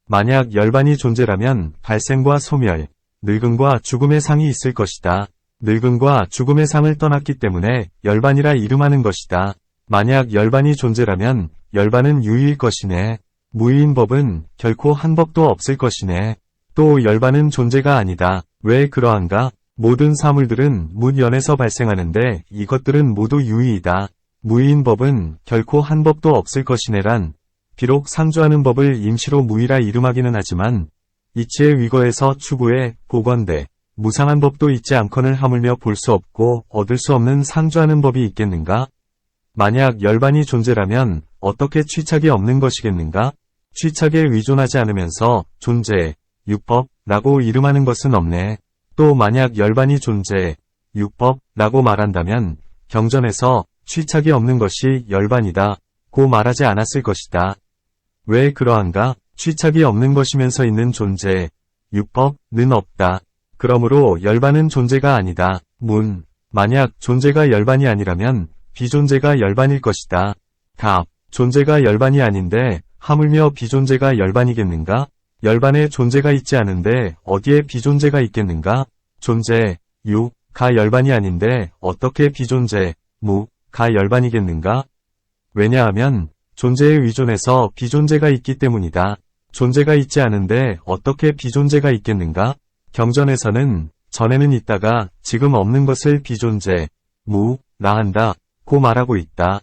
만약 열반이 존재라면 발생과 소멸, 늙음과 죽음의 상이 있을 것이다. 늙음과 죽음의 상을 떠났기 때문에 열반이라 이름하는 것이다. 만약 열반이 존재라면 열반은 유의일 것이네. 무의인 법은 결코 한 법도 없을 것이네. 또 열반은 존재가 아니다. 왜 그러한가? 모든 사물들은 문연에서 발생하는데 이것들은 모두 유의이다. 무의인 법은 결코 한 법도 없을 것이네란. 비록 상주하는 법을 임시로 무의라 이름하기는 하지만 이치의 위거에서 추구해 보건대 무상한 법도 있지 않거늘 하물며 볼 수 없고 얻을 수 없는 상주하는 법이 있겠는가? 만약 열반이 존재라면 어떻게 취착이 없는 것이겠는가? 취착에 의존하지 않으면서 존재, 육법라고 이름하는 것은 없네. 또 만약 열반이 존재, 육법라고 말한다면 경전에서 취착이 없는 것이 열반이다. 고 말하지 않았을 것이다. 왜 그러한가? 취착이 없는 것이면서 있는 존재, 유법는 없다. 그러므로 열반은 존재가 아니다. 문. 만약 존재가 열반이 아니라면 비존재가 열반일 것이다. 답. 존재가 열반이 아닌데 하물며 비존재가 열반이겠는가? 열반에 존재가 있지 않은데 어디에 비존재가 있겠는가? 존재, 유, 가 열반이 아닌데 어떻게 비존재, 무, 가 열반이겠는가? 왜냐하면 존재에 의존해서 비존재가 있기 때문이다. 존재가 있지 않은데 어떻게 비존재가 있겠는가? 경전에서는 전에는 있다가 지금 없는 것을 비존재, 무, 라 한다, 고 말하고 있다.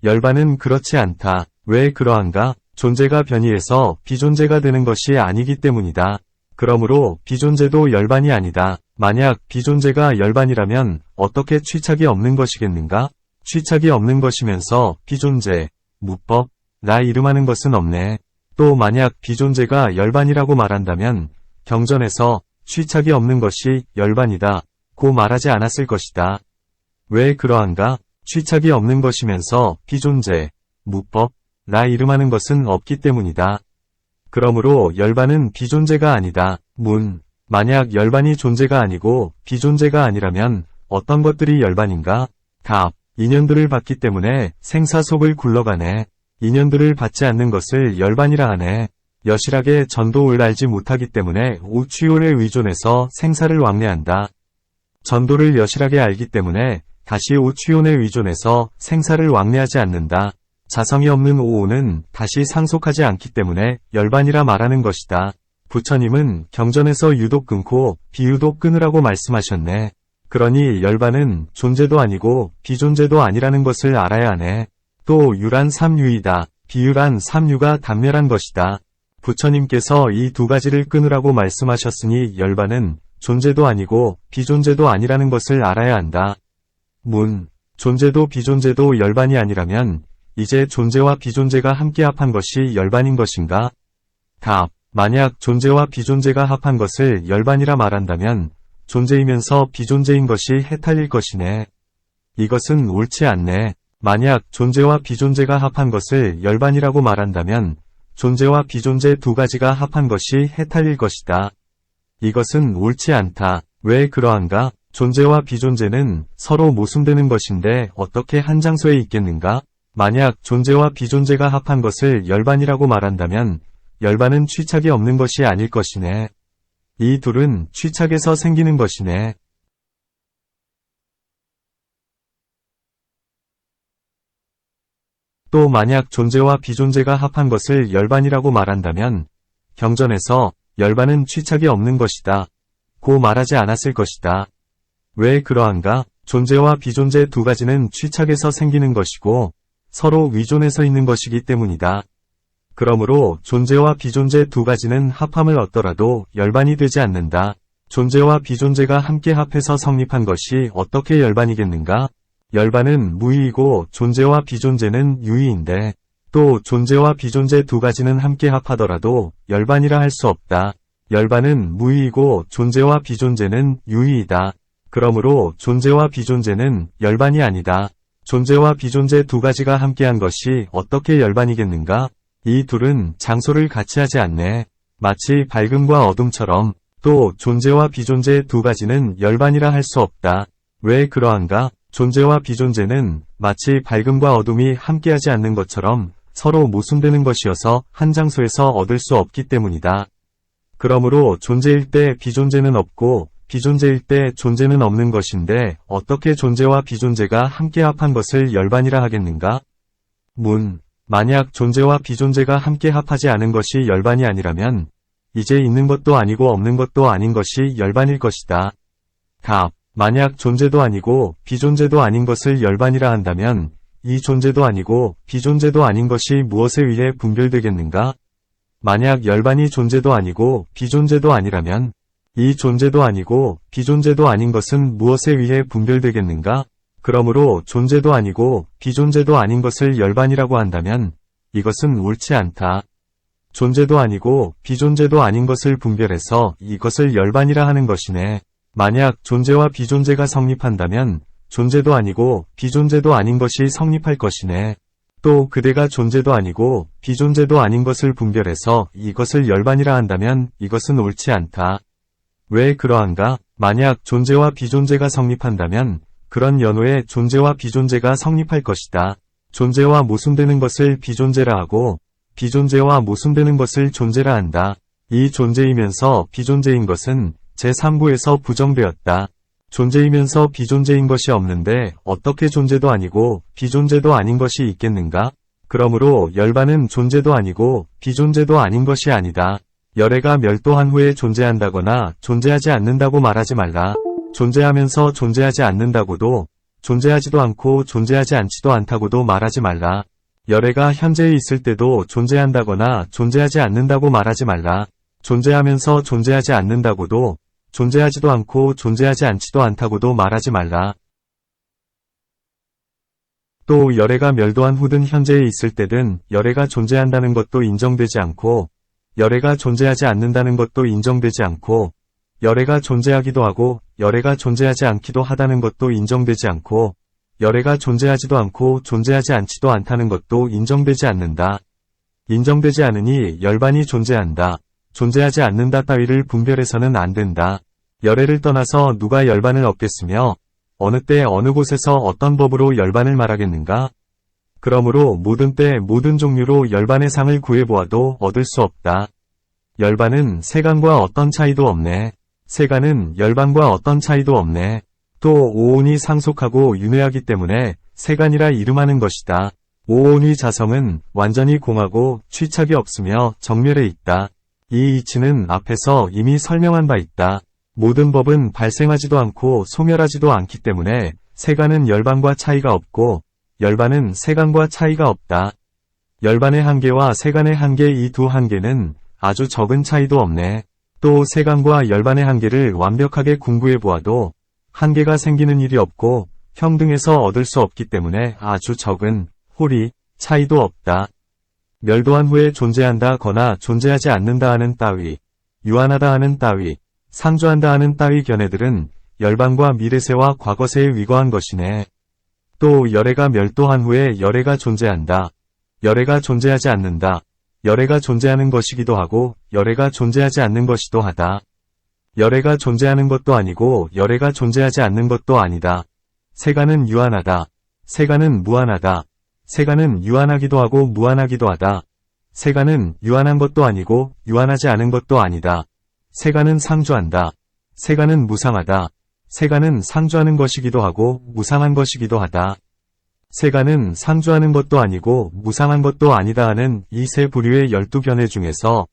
열반은 그렇지 않다. 왜 그러한가? 존재가 변이해서 비존재가 되는 것이 아니기 때문이다. 그러므로 비존재도 열반이 아니다. 만약 비존재가 열반이라면 어떻게 취착이 없는 것이겠는가? 취착이 없는 것이면서 비존재, 무법, 라 이름하는 것은 없네. 또 만약 비존재가 열반이라고 말한다면 경전에서 취착이 없는 것이 열반이다, 고 말하지 않았을 것이다. 왜 그러한가? 취착이 없는 것이면서 비존재, 무법, 라 이름하는 것은 없기 때문이다. 그러므로 열반은 비존재가 아니다. 문. 만약 열반이 존재가 아니고 비존재가 아니라면 어떤 것들이 열반인가? 답. 인연들을 받기 때문에 생사 속을 굴러가네. 인연들을 받지 않는 것을 열반이라 하네. 여실하게 전도를 알지 못하기 때문에 우취혼에 의존해서 생사를 왕래한다. 전도를 여실하게 알기 때문에 다시 우취혼에 의존해서 생사를 왕래하지 않는다. 자성이 없는 오오는 다시 상속하지 않기 때문에 열반이라 말하는 것이다. 부처님은 경전에서 유독 끊고 비유독 끊으라고 말씀하셨네. 그러니 열반은 존재도 아니고 비존재도 아니라는 것을 알아야 하네. 또 유란 삼유이다. 비유란 삼유가 단멸한 것이다. 부처님께서 이 두 가지를 끊으라고 말씀하셨으니 열반은 존재도 아니고 비존재도 아니라는 것을 알아야 한다. 문. 존재도 비존재도 열반이 아니라면 이제 존재와 비존재가 함께 합한 것이 열반인 것인가? 답. 만약 존재와 비존재가 합한 것을 열반이라 말한다면 존재이면서 비존재인 것이 해탈일 것이네. 이것은 옳지 않네. 만약 존재와 비존재가 합한 것을 열반이라고 말한다면 존재와 비존재 두 가지가 합한 것이 해탈일 것이다. 이것은 옳지 않다. 왜 그러한가? 존재와 비존재는 서로 모순되는 것인데 어떻게 한 장소에 있겠는가? 만약 존재와 비존재가 합한 것을 열반이라고 말한다면 열반은 취착이 없는 것이 아닐 것이네. 이 둘은 취착에서 생기는 것이네. 또 만약 존재와 비존재가 합한 것을 열반이라고 말한다면 경전에서 열반은 취착이 없는 것이다, 고 말하지 않았을 것이다. 왜 그러한가? 존재와 비존재 두 가지는 취착에서 생기는 것이고 서로 위존해서 있는 것이기 때문이다. 그러므로 존재와 비존재 두 가지는 합함을 얻더라도 열반이 되지 않는다. 존재와 비존재가 함께 합해서 성립한 것이 어떻게 열반이겠는가? 열반은 무의이고 존재와 비존재는 유의인데 또 존재와 비존재 두 가지는 함께 합하더라도 열반이라 할 수 없다. 열반은 무의이고 존재와 비존재는 유의이다. 그러므로 존재와 비존재는 열반이 아니다. 존재와 비존재 두 가지가 함께한 것이 어떻게 열반이겠는가? 이 둘은 장소를 같이 하지 않네. 마치 밝음과 어둠처럼. 또 존재와 비존재 두 가지는 열반이라 할 수 없다. 왜 그러한가? 존재와 비존재는 마치 밝음과 어둠이 함께하지 않는 것처럼 서로 모순되는 것이어서 한 장소에서 얻을 수 없기 때문이다. 그러므로 존재일 때 비존재는 없고 비존재일 때 존재는 없는 것인데 어떻게 존재와 비존재가 함께 합한 것을 열반이라 하겠는가? 문. 만약 존재와 비존재가 함께 합하지 않은 것이 열반이 아니라면 이제 있는 것도 아니고 없는 것도 아닌 것이 열반일 것이다. 답. 만약 존재도 아니고 비존재도 아닌 것을 열반이라 한다면 이 존재도 아니고 비존재도 아닌 것이 무엇에 의해 분별되겠는가? 만약 열반이 존재도 아니고 비존재도 아니라면 이 존재도 아니고 비존재도 아닌 것은 무엇에 의해 분별되겠는가? 그러므로 존재도 아니고 비존재도 아닌 것을 열반이라고 한다면 이것은 옳지 않다. 존재도 아니고 비존재도 아닌 것을 분별해서 이것을 열반이라 하는 것이네. 만약 존재와 비존재가 성립한다면 존재도 아니고 비존재도 아닌 것이 성립할 것이네. 또 그대가 존재도 아니고 비존재도 아닌 것을 분별해서 이것을 열반이라 한다면 이것은 옳지 않다. 왜 그러한가? 만약 존재와 비존재가 성립한다면 그런 연호에 존재와 비존재가 성립할 것이다. 존재와 모순되는 것을 비존재라 하고 비존재와 모순되는 것을 존재라 한다. 이 존재이면서 비존재인 것은 제3부에서 부정되었다. 존재이면서 비존재인 것이 없는데 어떻게 존재도 아니고 비존재도 아닌 것이 있겠는가? 그러므로 열반은 존재도 아니고 비존재도 아닌 것이 아니다. 열애가 멸도한 후에 존재한다거나 존재하지 않는다고 말하지 말라. 존재하면서 존재하지 않는다고도 존재하지도 않고 존재하지 않지도 않다고도 말하지 말라. 열애가 현재에 있을 때도 존재한다거나 존재하지 않는다고 말하지 말라. 존재하면서 존재하지 않는다고도 존재하지도 않고 존재하지 않지도 않다고도 말하지 말라. 또 열애가 멸도한 후든 현재에 있을 때든 열애가 존재한다는 것도 인정되지 않고 열애가 존재하지 않는다는 것도 인정되지 않고 열애가 존재하기도 하고 열애가 존재하지 않기도 하다는 것도 인정되지 않고 열애가 존재하지도 않고 존재하지 않지도 않다는 것도 인정되지 않는다. 인정되지 않으니 열반이 존재한다. 존재하지 않는다 따위를 분별해서는 안 된다. 열애를 떠나서 누가 열반을 얻겠으며 어느 때 어느 곳에서 어떤 법으로 열반을 말하겠는가? 그러므로 모든 때 모든 종류로 열반의 상을 구해보아도 얻을 수 없다. 열반은 세간과 어떤 차이도 없네. 세간은 열반과 어떤 차이도 없네. 또 오온이 상속하고 윤회하기 때문에 세간이라 이름하는 것이다. 오온의 자성은 완전히 공하고 취착이 없으며 정멸해 있다. 이 이치는 앞에서 이미 설명한 바 있다. 모든 법은 발생하지도 않고 소멸하지도 않기 때문에 세간은 열반과 차이가 없고 열반은 세간과 차이가 없다. 열반의 한계와 세간의 한계 이 두 한계는 아주 적은 차이도 없네. 또 세간과 열반의 한계를 완벽하게 궁구해 보아도 한계가 생기는 일이 없고 평등해서 얻을 수 없기 때문에 아주 적은 홀이 차이도 없다. 멸도한 후에 존재한다거나 존재하지 않는다 하는 따위, 유한하다 하는 따위, 상주한다 하는 따위 견해들은 열반과 미래세와 과거세에 위거한 것이네. 또 열애가 멸도한 후에 열애가 존재한다. 열애가 존재하지 않는다. 열애가 존재하는 것이기도 하고 열애가 존재하지 않는 것이도 하다. 열애가 존재하는 것도 아니고 열애가 존재하지 않는 것도 아니다. 세간은 유한하다. 세간은 무한하다. 세간은 유한하기도 하고 무한하기도 하다. 세간은 유한한 것도 아니고 유한하지 않은 것도 아니다. 세간은 상주한다. 세간은 무상하다. 세간은 상주하는 것이기도 하고 무상한 것이기도 하다. 세간은 상주하는 것도 아니고 무상한 것도 아니다 하는 이 세 부류의 12견해 중에서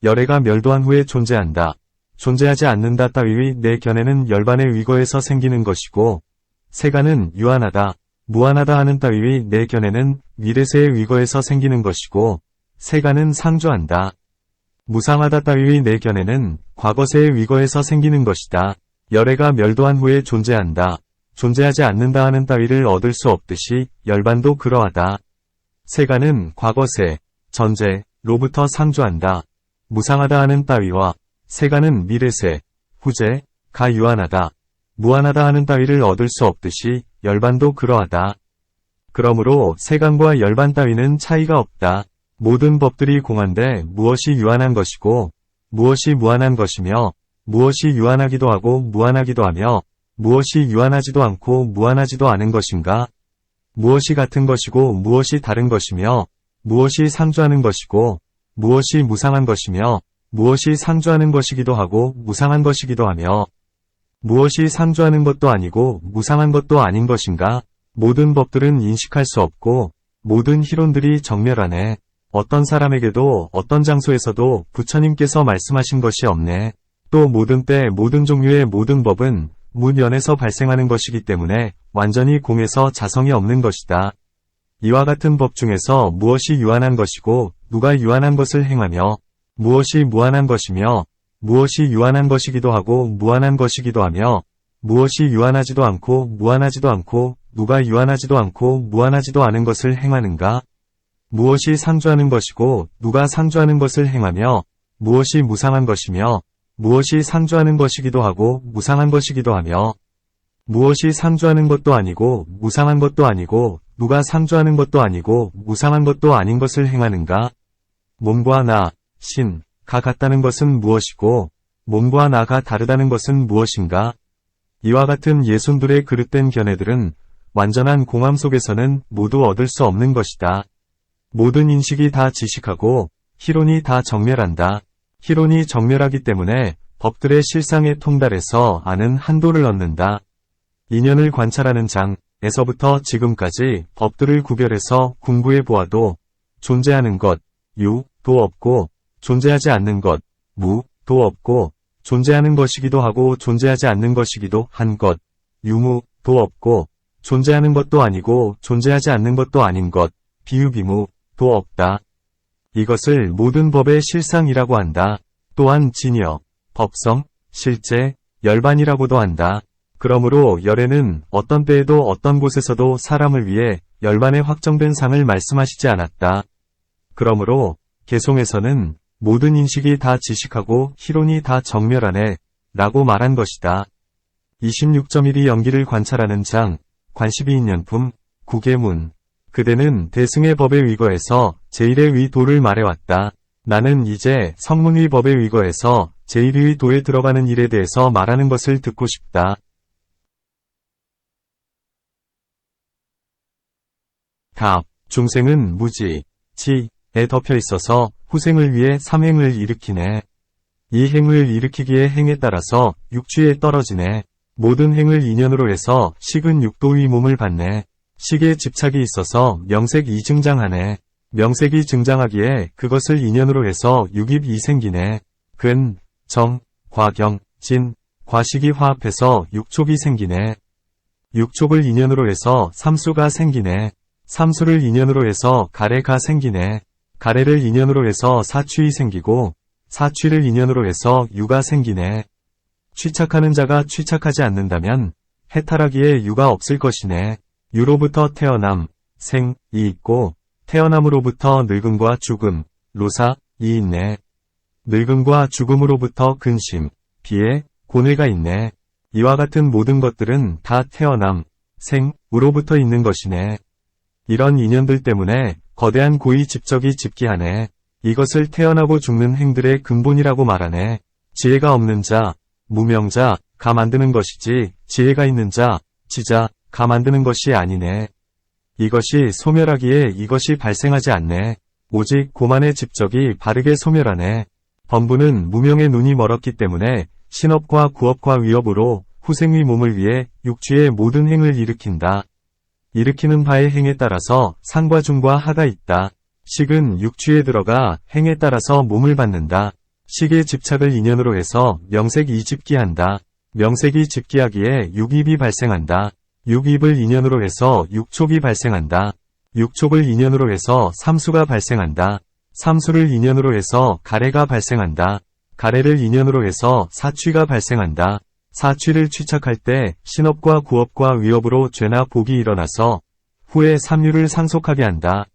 열애가 멸도한 후에 존재한다. 존재하지 않는다 따위의 네 견해는 열반의 위거에서 생기는 것이고 세간은 유한하다. 무한하다 하는 따위의 네 견해는 미래세의 위거에서 생기는 것이고 세간은 상주한다. 무상하다 따위의 네 견해는 과거세의 위거에서 생기는 것이다. 열애가 멸도한 후에 존재한다. 존재하지 않는다 하는 따위를 얻을 수 없듯이 열반도 그러하다. 세간은 과거세, 전제로부터 상주한다. 무상하다 하는 따위와 세간은 미래세, 후제가 유한하다. 무한하다 하는 따위를 얻을 수 없듯이 열반도 그러하다. 그러므로 세간과 열반 따위는 차이가 없다. 모든 법들이 공한데 무엇이 유한한 것이고 무엇이 무한한 것이며 무엇이 유한하기도 하고 무한하기도 하며 무엇이 유한하지도 않고 무한하지도 않은 것인가? 무엇이 같은 것이고 무엇이 다른 것이며 무엇이 상주하는 것이고 무엇이 무상한 것이며 무엇이 상주하는 것이기도 하고 무상한 것이기도 하며 무엇이 상주하는 것도 아니고 무상한 것도 아닌 것인가? 모든 법들은 인식할 수 없고 모든 희론들이 정멸하네. 어떤 사람에게도 어떤 장소에서도 부처님께서 말씀하신 것이 없네. 또 모든 때 모든 종류의 모든 법은 문연에서 발생하는 것이기 때문에 완전히 공에서 자성이 없는 것이다. 이와 같은 법 중에서 무엇이 유한한 것이고 누가 유한한 것을 행하며 무엇이 무한한 것이며 무엇이 유한한 것이기도 하고 무한한 것이기도 하며 무엇이 유한하지도 않고 무한하지도 않고 누가 유한하지도 않고 무한하지도 않은 것을 행하는가? 무엇이 상주하는 것이고 누가 상주하는 것을 행하며 무엇이 무상한 것이며 무엇이 상주하는 것이기도 하고 무상한 것이기도 하며 무엇이 상주하는 것도 아니고 무상한 것도 아니고 누가 상주하는 것도 아니고 무상한 것도 아닌 것을 행하는가? 몸과 나, 신, 가 같다는 것은 무엇이고 몸과 나가 다르다는 것은 무엇인가? 이와 같은 예순들의 그릇된 견해들은 완전한 공함 속에서는 모두 얻을 수 없는 것이다. 모든 인식이 다 지식하고 희론이 다 정멸한다. 희론이 정멸하기 때문에 법들의 실상에 통달해서 아는 한도를 얻는다. 인연을 관찰하는 장에서부터 지금까지 법들을 구별해서 공부해 보아도 존재하는 것, 유,도 없고 존재하지 않는 것, 무,도 없고 존재하는 것이기도 하고 존재하지 않는 것이기도 한 것, 유무,도 없고 존재하는 것도 아니고 존재하지 않는 것도 아닌 것, 비유비무도 없다. 이것을 모든 법의 실상이라고 한다. 또한 진여, 법성, 실제, 열반이라고도 한다. 그러므로 열애는 어떤 때에도 어떤 곳에서도 사람을 위해 열반에 확정된 상을 말씀하시지 않았다. 그러므로 개송에서는 모든 인식이 다 지식하고 희론이 다 정멸하네 라고 말한 것이다. 26.1이 연기를 관찰하는 장, 관시비인연품, 구계문. 그대는 대승의 법에 위거해서 제1의 위도를 말해왔다. 나는 이제 성문의 법에 위거해서 제1의 도에 들어가는 일에 대해서 말하는 것을 듣고 싶다. 답. 중생은 무지, 지에 덮여 있어서 후생을 위해 삼행을 일으키네. 이 행을 일으키기에 행에 따라서 육취에 떨어지네. 모든 행을 인연으로 해서 식은 육도의 몸을 받네. 식에 집착이 있어서 명색이 증장하네. 명색이 증장하기에 그것을 인연으로 해서 육입이 생기네. 근, 정, 과경, 진, 과식이 화합해서 육촉이 생기네. 육촉을 인연으로 해서 삼수가 생기네. 삼수를 인연으로 해서 가래가 생기네. 가래를 인연으로 해서 사취이 생기고 사취를 인연으로 해서 유가 생기네. 취착하는 자가 취착하지 않는다면 해탈하기에 유가 없을 것이네. 유로부터 태어남, 생이 있고 태어남으로부터 늙음과 죽음, 로사이 있네. 늙음과 죽음으로부터 근심, 비애, 고뇌가 있네. 이와 같은 모든 것들은 다 태어남, 생으로부터 있는 것이네. 이런 인연들 때문에 거대한 고의 집적이 집기하네. 이것을 태어나고 죽는 행들의 근본이라고 말하네. 지혜가 없는 자, 무명자, 가 만드는 것이지 지혜가 있는 자, 지자, 가 만드는 것이 아니네. 이것이 소멸하기에 이것이 발생하지 않네. 오직 고만의 집적이 바르게 소멸하네. 범부는 무명의 눈이 멀었기 때문에 신업과 구업과 위업으로 후생의 몸을 위해 육취의 모든 행을 일으킨다. 일으키는 바의 행에 따라서 상과 중과 하가 있다. 식은 육취에 들어가 행에 따라서 몸을 받는다. 식의 집착을 인연으로 해서 명색이 집기한다. 명색이 집기하기에 육입이 발생한다. 육입을 인연으로 해서 육촉이 발생한다. 육촉을 인연으로 해서 삼수가 발생한다. 삼수를 인연으로 해서 가래가 발생한다. 가래를 인연으로 해서 사취가 발생한다. 사취를 취착할 때 신업과 구업과 위업으로 죄나 복이 일어나서 후에 삼유를 상속하게 한다.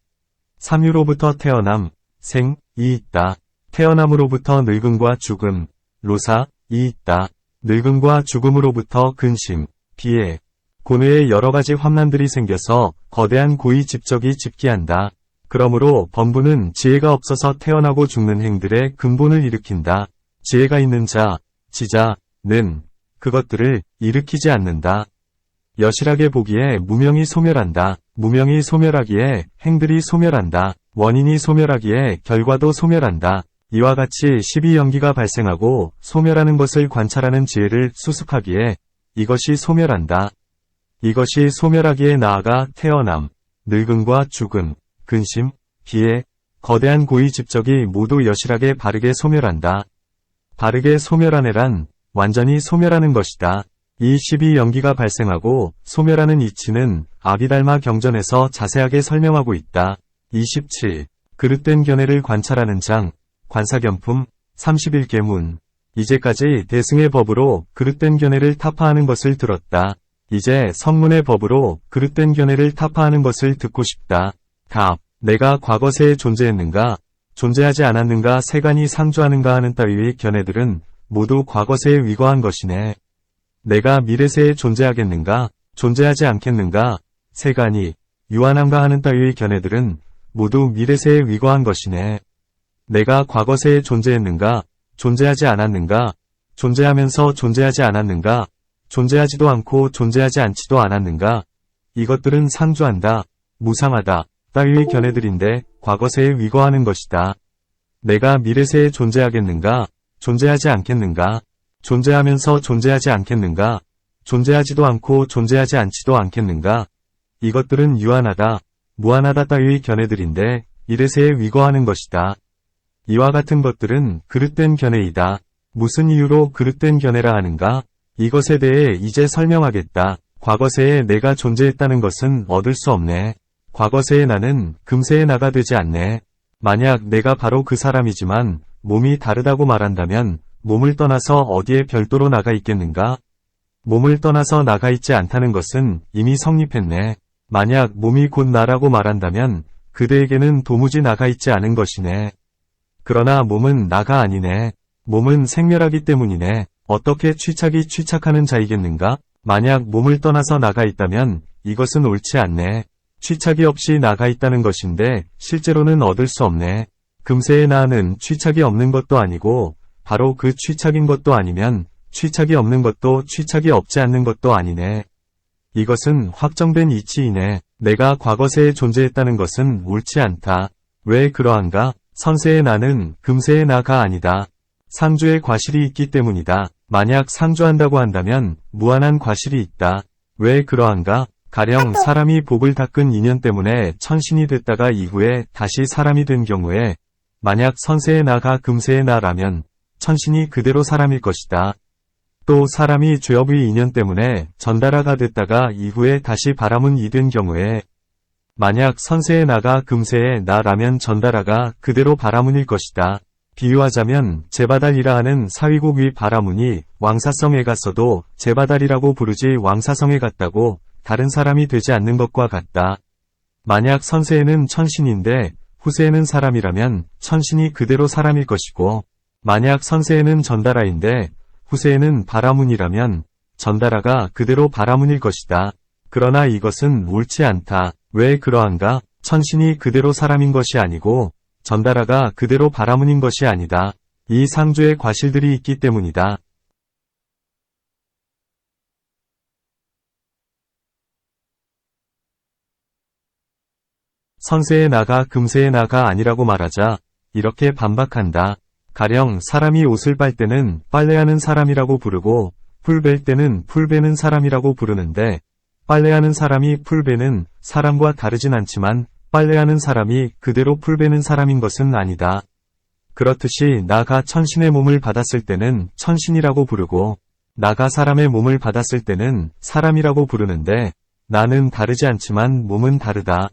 삼유로부터 태어남, 생이 있다. 태어남으로부터 늙음과 죽음, 로사이 있다. 늙음과 죽음으로부터 근심, 비애, 고뇌의 여러 가지 환난들이 생겨서 거대한 고의 집적이 집기한다. 그러므로 범부는 지혜가 없어서 태어나고 죽는 행들의 근본을 일으킨다. 지혜가 있는 자, 지자는 그것들을 일으키지 않는다. 여실하게 보기에 무명이 소멸한다. 무명이 소멸하기에 행들이 소멸한다. 원인이 소멸하기에 결과도 소멸한다. 이와 같이 12연기가 발생하고 소멸하는 것을 관찰하는 지혜를 수습하기에 이것이 소멸한다. 이것이 소멸하기에 나아가 태어남, 늙음과 죽음, 근심, 비애, 거대한 고의 집적이 모두 여실하게 바르게 소멸한다. 바르게 소멸하네란 완전히 소멸하는 것이다. 이 12연기가 발생하고 소멸하는 이치는 아비달마 경전에서 자세하게 설명하고 있다. 27. 그릇된 견해를 관찰하는 장, 관사견품, 31계문. 이제까지 대승의 법으로 그릇된 견해를 타파하는 것을 들었다. 이제 성문의 법으로 그릇된 견해를 타파하는 것을 듣고 싶다. 답. 내가 과거세에 존재했는가, 존재하지 않았는가, 세간이 상주하는가 하는 따위의 견해들은 모두 과거세에 위거한 것이네. 내가 미래세에 존재하겠는가, 존재하지 않겠는가, 세간이 유한함가 하는 따위의 견해들은 모두 미래세에 위거한 것이네. 내가 과거세에 존재했는가, 존재하지 않았는가, 존재하면서 존재하지 않았는가, 존재하지도 않고 존재하지 않지도 않았는가, 이것들은 상주한다, 무상하다, 따위의 견해들인데 과거세에 위거하는 것이다. 내가 미래세에 존재하겠는가, 존재하지 않겠는가, 존재하면서 존재하지 않겠는가, 존재하지도 않고 존재하지 않지도 않겠는가, 이것들은 유한하다, 무한하다 따위의 견해들인데 이래세에 위거하는 것이다. 이와 같은 것들은 그릇된 견해이다. 무슨 이유로 그릇된 견해라 하는가? 이것에 대해 이제 설명하겠다. 과거세에 내가 존재했다는 것은 얻을 수 없네. 과거세의 나는 금세의 나가 되지 않네. 만약 내가 바로 그 사람이지만 몸이 다르다고 말한다면 몸을 떠나서 어디에 별도로 나가 있겠는가? 몸을 떠나서 나가 있지 않다는 것은 이미 성립했네. 만약 몸이 곧 나라고 말한다면 그대에게는 도무지 나가 있지 않은 것이네. 그러나 몸은 나가 아니네. 몸은 생멸하기 때문이네. 어떻게 취착하는 자이겠는가? 만약 몸을 떠나서 나가 있다면 이것은 옳지 않네. 취착이 없이 나가 있다는 것인데 실제로는 얻을 수 없네. 금세의 나는 취착이 없는 것도 아니고 바로 그 취착인 것도 아니면 취착이 없는 것도 취착이 없지 않는 것도 아니네. 이것은 확정된 이치이네. 내가 과거세에 존재했다는 것은 옳지 않다. 왜 그러한가? 선세의 나는 금세의 나가 아니다. 상주의 과실이 있기 때문이다. 만약 상주한다고 한다면 무한한 과실이 있다. 왜 그러한가? 가령 사람이 복을 닦은 인연 때문에 천신이 됐다가 이후에 다시 사람이 된 경우에 만약 선세의 나가 금세의 나라면 천신이 그대로 사람일 것이다. 또 사람이 죄업의 인연 때문에 전다라가 됐다가 이후에 다시 바라문 이 된 경우에 만약 선세의 나가 금세의 나라면 전다라가 그대로 바라문일 것이다. 비유하자면 제바달이라 하는 사위국 위 바라문이 왕사성에 갔어도 제바달이라고 부르지 왕사성에 갔다고 다른 사람이 되지 않는 것과 같다. 만약 선세에는 천신인데 후세에는 사람이라면 천신이 그대로 사람일 것이고 만약 선세에는 전다라인데 후세에는 바라문이라면 전다라가 그대로 바라문일 것이다. 그러나 이것은 옳지 않다. 왜 그러한가? 천신이 그대로 사람인 것이 아니고 전다라가 그대로 바라문인 것이 아니다. 이 상주의 과실들이 있기 때문이다. 선세의 나가 금세의 나가 아니라고 말하자 이렇게 반박한다. 가령 사람이 옷을 빨 때는 빨래하는 사람이라고 부르고 풀 벨 때는 풀 베는 사람이라고 부르는데 빨래하는 사람이 풀 베는 사람과 다르진 않지만 빨래하는 사람이 그대로 풀 베는 사람인 것은 아니다. 그렇듯이 나가 천신의 몸을 받았을 때는 천신이라고 부르고 나가 사람의 몸을 받았을 때는 사람이라고 부르는데 나는 다르지 않지만 몸은 다르다.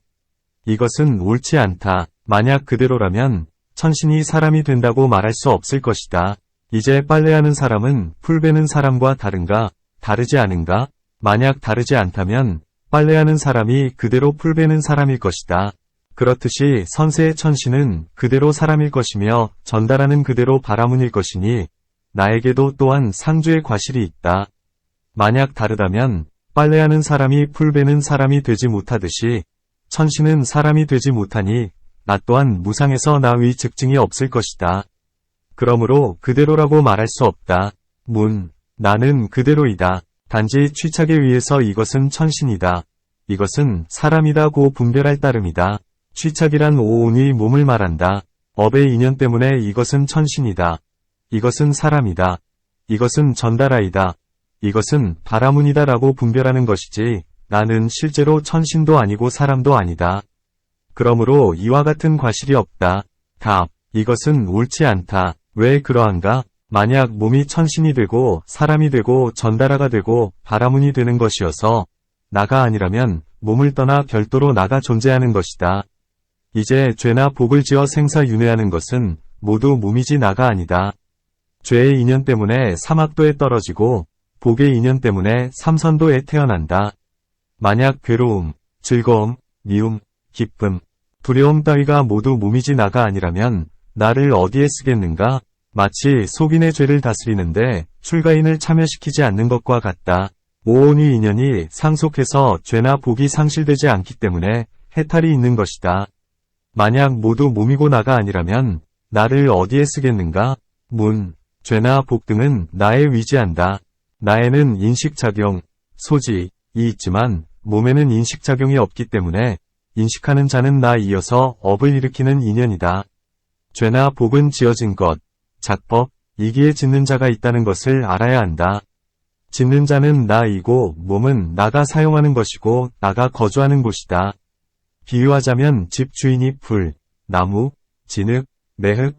이것은 옳지 않다. 만약 그대로라면 천신이 사람이 된다고 말할 수 없을 것이다. 이제 빨래하는 사람은 풀 베는 사람과 다른가? 다르지 않은가? 만약 다르지 않다면 빨래하는 사람이 그대로 풀 베는 사람일 것이다. 그렇듯이 선세의 천신은 그대로 사람일 것이며 전달하는 그대로 바라문일 것이니 나에게도 또한 상주의 과실이 있다. 만약 다르다면 빨래하는 사람이 풀 베는 사람이 되지 못하듯이 천신은 사람이 되지 못하니 나 또한 무상에서 나의 즉증이 없을 것이다. 그러므로 그대로라고 말할 수 없다. 나는 그대로이다. 단지 취착에 의해서 이것은 천신이다. 이것은 사람이다고 분별할 따름이다. 취착이란 오온의 몸을 말한다. 업의 인연 때문에 이것은 천신이다. 이것은 사람이다. 이것은 전다라이다. 이것은 바라문이다 라고 분별하는 것이지 나는 실제로 천신도 아니고 사람도 아니다. 그러므로 이와 같은 과실이 없다. 답. 이것은 옳지 않다. 왜 그러한가? 만약 몸이 천신이 되고 사람이 되고 전다라가 되고 바라문이 되는 것이어서 나가 아니라면 몸을 떠나 별도로 나가 존재하는 것이다. 이제 죄나 복을 지어 생사윤회하는 것은 모두 몸이지 나가 아니다. 죄의 인연 때문에 사막도에 떨어지고 복의 인연 때문에 삼선도에 태어난다. 만약 괴로움, 즐거움, 미움, 기쁨, 두려움 따위가 모두 몸이지 나가 아니라면 나를 어디에 쓰겠는가? 마치 속인의 죄를 다스리는데 출가인을 참여시키지 않는 것과 같다. 오온의 인연이 상속해서 죄나 복이 상실되지 않기 때문에 해탈이 있는 것이다. 만약 모두 몸이고 나가 아니라면 나를 어디에 쓰겠는가? 죄나 복 등은 나에 위지한다. 나에는 인식작용, 소지이 있지만 몸에는 인식작용이 없기 때문에 인식하는 자는 나 이어서 업을 일으키는 인연이다. 죄나 복은 지어진 것, 작법, 이기에 짓는 자가 있다는 것을 알아야 한다. 짓는 자는 나이고 몸은 나가 사용하는 것이고 나가 거주하는 곳이다. 비유하자면 집 주인이 풀, 나무, 진흙, 매흙,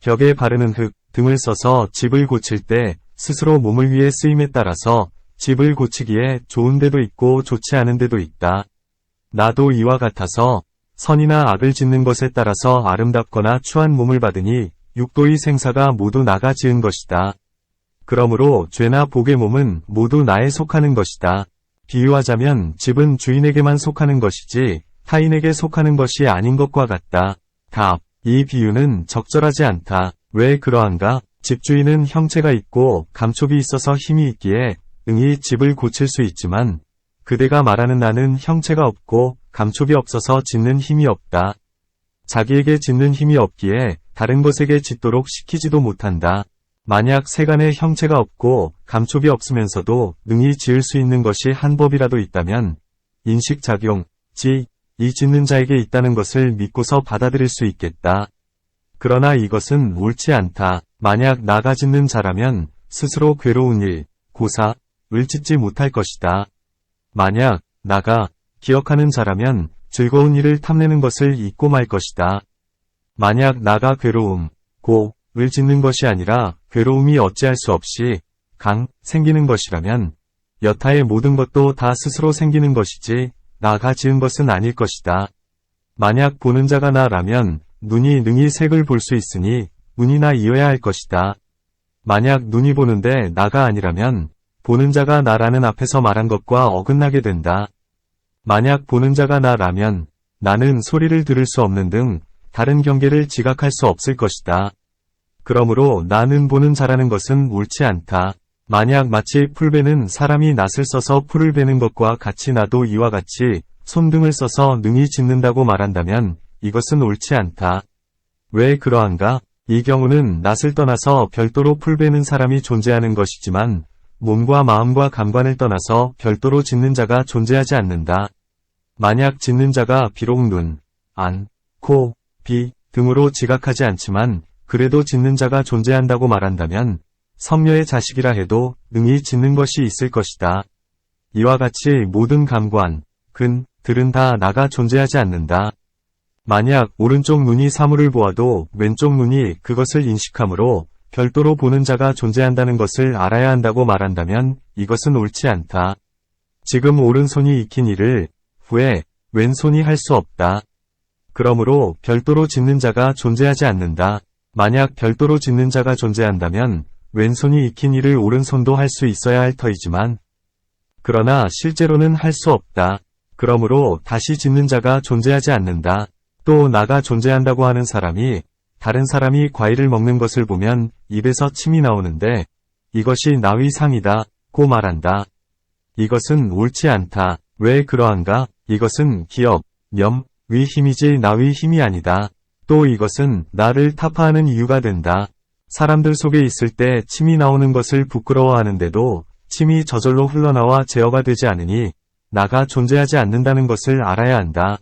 벽에 바르는 흙 등을 써서 집을 고칠 때 스스로 몸을 위해 쓰임에 따라서 집을 고치기에 좋은 데도 있고 좋지 않은 데도 있다. 나도 이와 같아서 선이나 악을 짓는 것에 따라서 아름답거나 추한 몸을 받으니 육도의 생사가 모두 나가 지은 것이다. 그러므로 죄나 복의 몸은 모두 나에 속하는 것이다. 비유하자면 집은 주인에게만 속하는 것이지 타인에게 속하는 것이 아닌 것과 같다. 답. 이 비유는 적절하지 않다. 왜 그러한가? 집주인은 형체가 있고 감촉이 있어서 힘이 있기에 응이 집을 고칠 수 있지만 그대가 말하는 나는 형체가 없고 감촉이 없어서 짓는 힘이 없다. 자기에게 짓는 힘이 없기에 다른 것에게 짓도록 시키지도 못한다. 만약 세간에 형체가 없고 감촉이 없으면서도 능히 지을 수 있는 것이 한 법이라도 있다면 인식작용, 이 짓는 자에게 있다는 것을 믿고서 받아들일 수 있겠다. 그러나 이것은 옳지 않다. 만약 나가 짓는 자라면 스스로 괴로운 일, 고사을 짓지 못할 것이다. 만약 나가 기억하는 자라면 즐거운 일을 탐내는 것을 잊고 말 것이다. 만약 나가 괴로움, 을 짓는 것이 아니라 괴로움이 어찌할 수 없이 생기는 것이라면 여타의 모든 것도 다 스스로 생기는 것이지 나가 지은 것은 아닐 것이다. 만약 보는 자가 나라면 눈이 능히 색을 볼 수 있으니 눈이 나 이어야 할 것이다. 만약 눈이 보는데 나가 아니라면 보는 자가 나라는 앞에서 말한 것과 어긋나게 된다. 만약 보는 자가 나라면 나는 소리를 들을 수 없는 등 다른 경계를 지각할 수 없을 것이다. 그러므로 나는 보는 자라는 것은 옳지 않다. 만약 마치 풀 베는 사람이 낫을 써서 풀을 베는 것과 같이 나도 이와 같이 손등을 써서 능히 짓는다고 말한다면 이것은 옳지 않다. 왜 그러한가? 이 경우는 낫을 떠나서 별도로 풀 베는 사람이 존재하는 것이지만 몸과 마음과 감관을 떠나서 별도로 짓는 자가 존재하지 않는다. 만약 짓는 자가 비록 눈, 안, 코, 비 등으로 지각하지 않지만 그래도 짓는 자가 존재한다고 말한다면 성녀의 자식이라 해도 능히 짓는 것이 있을 것이다. 이와 같이 모든 감관, 들은 다 나가 존재하지 않는다. 만약 오른쪽 눈이 사물을 보아도 왼쪽 눈이 그것을 인식하므로 별도로 보는 자가 존재한다는 것을 알아야 한다고 말한다면 이것은 옳지 않다. 지금 오른손이 익힌 일을 후에 왼손이 할 수 없다. 그러므로 별도로 짓는 자가 존재하지 않는다. 만약 별도로 짓는 자가 존재한다면 왼손이 익힌 일을 오른손도 할 수 있어야 할 터이지만 그러나 실제로는 할 수 없다. 그러므로 다시 짓는 자가 존재하지 않는다. 또 나가 존재한다고 하는 사람이 다른 사람이 과일을 먹는 것을 보면 입에서 침이 나오는데 이것이 나의 상이다 고 말한다. 이것은 옳지 않다. 왜 그러한가? 이것은 기업, 의 힘이지 나의 힘이 아니다. 또 이것은 나를 타파하는 이유가 된다. 사람들 속에 있을 때 침이 나오는 것을 부끄러워하는데도 침이 저절로 흘러나와 제어가 되지 않으니 나가 존재하지 않는다는 것을 알아야 한다.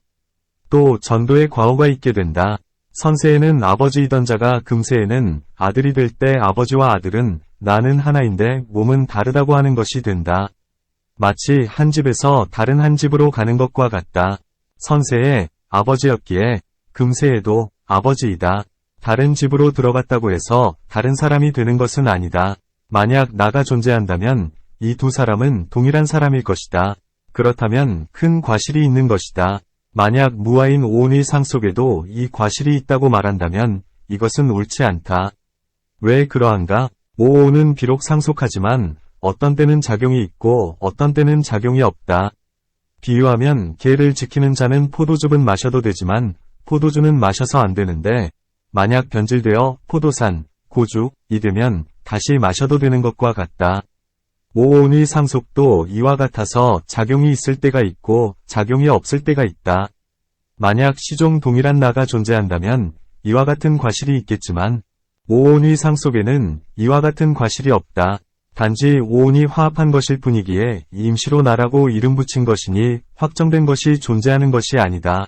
또 전도의 과오가 있게 된다. 선세에는 아버지이던 자가 금세에는 아들이 될 때 아버지와 아들은 나는 하나인데 몸은 다르다고 하는 것이 된다. 마치 한 집에서 다른 한 집으로 가는 것과 같다. 선세에 아버지였기에 금세에도 아버지이다. 다른 집으로 들어갔다고 해서 다른 사람이 되는 것은 아니다. 만약 나가 존재한다면 이 두 사람은 동일한 사람일 것이다. 그렇다면 큰 과실이 있는 것이다. 만약 무아인 오온의 상 속에도 이 과실이 있다고 말한다면 이것은 옳지 않다. 왜 그러한가? 오온은 비록 상속하지만 어떤 때는 작용이 있고 어떤 때는 작용이 없다. 비유하면 개를 지키는 자는 포도즙은 마셔도 되지만 포도주는 마셔서 안 되는데 만약 변질되어 포도산, 고주이 되면 다시 마셔도 되는 것과 같다. 오온의 상속도 이와 같아서 작용이 있을 때가 있고 작용이 없을 때가 있다. 만약 시종 동일한 나가 존재한다면 이와 같은 과실이 있겠지만 오온의 상속에는 이와 같은 과실이 없다. 단지 오온이 화합한 것일 뿐이기에 임시로 나라고 이름 붙인 것이니 확정된 것이 존재하는 것이 아니다.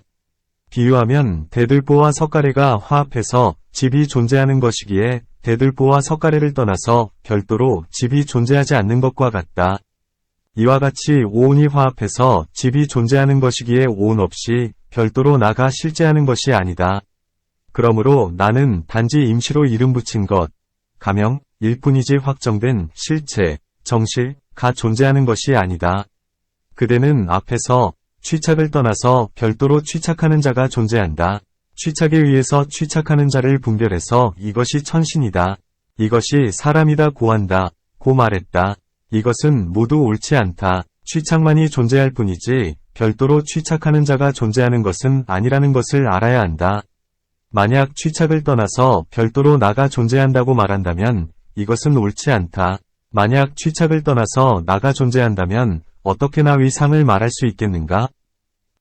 비유하면 대들보와 석가래가 화합해서 집이 존재하는 것이기에 대들보와 석가래를 떠나서 별도로 집이 존재하지 않는 것과 같다. 이와 같이 오온이 화합해서 집이 존재하는 것이기에 오온 없이 별도로 나가 실제하는 것이 아니다. 그러므로 나는 단지 임시로 이름 붙인 것, 가명, 일뿐이지 확정된 실체, 정실가 존재하는 것이 아니다. 그대는 앞에서 취착을 떠나서 별도로 취착하는 자가 존재한다. 취착에 의해서 취착하는 자를 분별해서 이것이 천신이다. 이것이 사람이다 고한다. 고 말했다. 이것은 모두 옳지 않다. 취착만이 존재할 뿐이지 별도로 취착하는 자가 존재하는 것은 아니라는 것을 알아야 한다. 만약 취착을 떠나서 별도로 나가 존재한다고 말한다면 이것은 옳지 않다. 만약 취착을 떠나서 나가 존재한다면 어떻게 나의 상을 말할 수 있겠는가?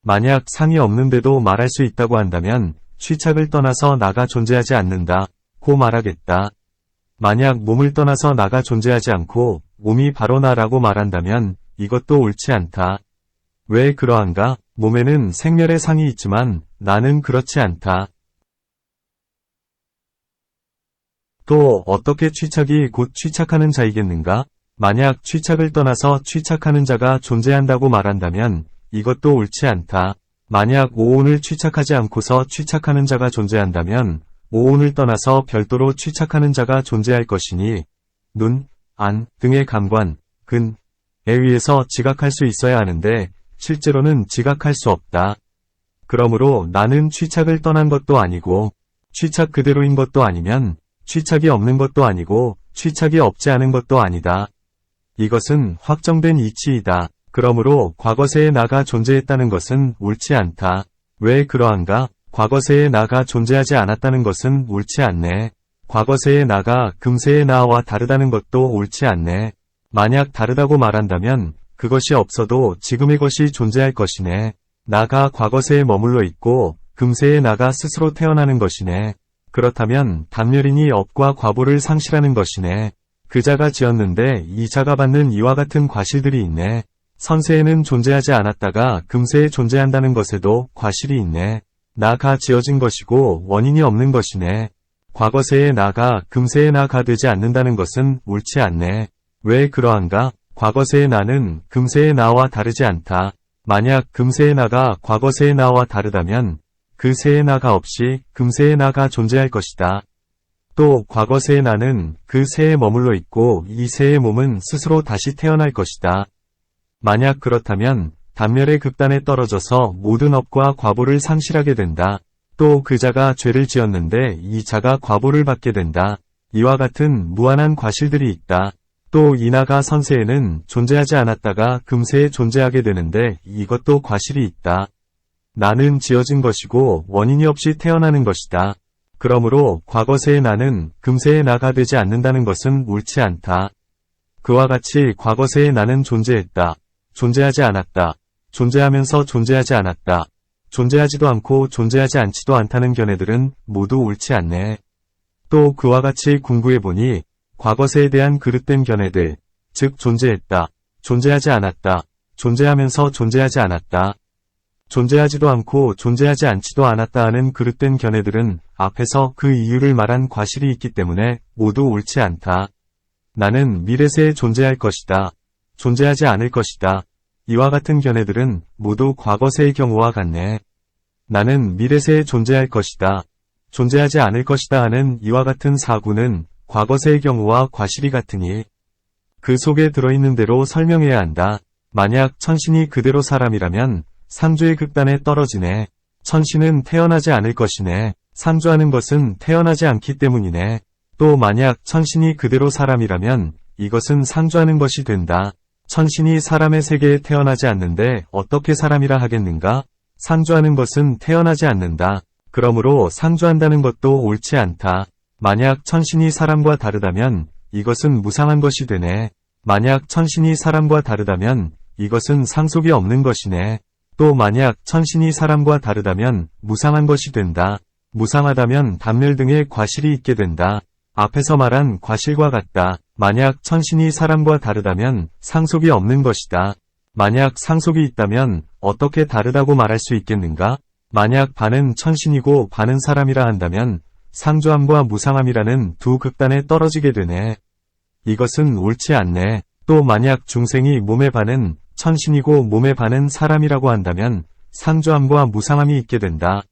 만약 상이 없는데도 말할 수 있다고 한다면 취착을 떠나서 나가 존재하지 않는다. 고 말하겠다. 만약 몸을 떠나서 나가 존재하지 않고 몸이 바로 나라고 말한다면 이것도 옳지 않다. 왜 그러한가? 몸에는 생멸의 상이 있지만 나는 그렇지 않다. 또 어떻게 취착이 곧 취착하는 자이겠는가? 만약 취착을 떠나서 취착하는 자가 존재한다고 말한다면 이것도 옳지 않다. 만약 오온을 취착하지 않고서 취착하는 자가 존재한다면 오온을 떠나서 별도로 취착하는 자가 존재할 것이니 눈, 안 등의 감관, 근에 의해서 지각할 수 있어야 하는데 실제로는 지각할 수 없다. 그러므로 나는 취착을 떠난 것도 아니고 취착 그대로인 것도 아니면 취착이 없는 것도 아니고 취착이 없지 않은 것도 아니다. 이것은 확정된 이치이다. 그러므로 과거세에 나가 존재했다는 것은 옳지 않다. 왜 그러한가? 과거세에 나가 존재하지 않았다는 것은 옳지 않네. 과거세에 나가 금세의 나와 다르다는 것도 옳지 않네. 만약 다르다고 말한다면 그것이 없어도 지금의 것이 존재할 것이네. 나가 과거세에 머물러 있고 금세의 나가 스스로 태어나는 것이네. 그렇다면 단멸이니 업과 과보를 상실하는 것이네. 그 자가 지었는데 이 자가 받는 이와 같은 과실들이 있네. 선세에는 존재하지 않았다가 금세에 존재한다는 것에도 과실이 있네. 나가 지어진 것이고 원인이 없는 것이네. 과거세에 나가 금세에 나가 되지 않는다는 것은 옳지 않네. 왜 그러한가? 과거세의 나는 금세의 나와 다르지 않다. 만약 금세의 나가 과거세의 나와 다르다면 그 세의 나가 없이 금세의 나가 존재할 것이다. 또 과거세의 나는 그 세에 머물러 있고 이 세의 몸은 스스로 다시 태어날 것이다. 만약 그렇다면 단멸의 극단에 떨어져서 모든 업과 과보를 상실하게 된다. 또 그 자가 죄를 지었는데 이 자가 과보를 받게 된다. 이와 같은 무한한 과실들이 있다. 또 이 나가 선세에는 존재하지 않았다가 금세에 존재하게 되는데 이것도 과실이 있다. 나는 지어진 것이고 원인이 없이 태어나는 것이다. 그러므로 과거세의 나는 금세의 나가 되지 않는다는 것은 옳지 않다. 그와 같이 과거세의 나는 존재했다. 존재하지 않았다. 존재하면서 존재하지 않았다. 존재하지도 않고 존재하지 않지도 않다는 견해들은 모두 옳지 않네. 또 그와 같이 궁구해보니 과거세에 대한 그릇된 견해들, 즉 존재했다. 존재하지 않았다. 존재하면서 존재하지 않았다. 존재하지도 않고 존재하지 않지도 않았다 하는 그릇된 견해들은 앞에서 그 이유를 말한 과실이 있기 때문에 모두 옳지 않다. 나는 미래세에 존재할 것이다. 존재하지 않을 것이다. 이와 같은 견해들은 모두 과거세의 경우와 같네. 나는 미래세에 존재할 것이다. 존재하지 않을 것이다 하는 이와 같은 사구는 과거세의 경우와 과실이 같으니 그 속에 들어있는 대로 설명해야 한다. 만약 천신이 그대로 사람이라면 상주의 극단에 떨어지네. 천신은 태어나지 않을 것이네. 상주하는 것은 태어나지 않기 때문이네. 또 만약 천신이 그대로 사람이라면 이것은 상주하는 것이 된다. 천신이 사람의 세계에 태어나지 않는데 어떻게 사람이라 하겠는가? 상주하는 것은 태어나지 않는다. 그러므로 상주한다는 것도 옳지 않다. 만약 천신이 사람과 다르다면 이것은 무상한 것이 되네. 만약 천신이 사람과 다르다면 이것은 상속이 없는 것이네. 또 만약 천신이 사람과 다르다면 무상한 것이 된다. 무상하다면 단멸 등의 과실이 있게 된다. 앞에서 말한 과실과 같다. 만약 천신이 사람과 다르다면 상속이 없는 것이다. 만약 상속이 있다면 어떻게 다르다고 말할 수 있겠는가? 만약 반은 천신이고 반은 사람이라 한다면 상조함과 무상함이라는 두 극단에 떨어지게 되네. 이것은 옳지 않네. 또 만약 중생이 몸의 반은 천신이고 몸의 반은 사람이라고 한다면 상조함과 무상함이 있게 된다.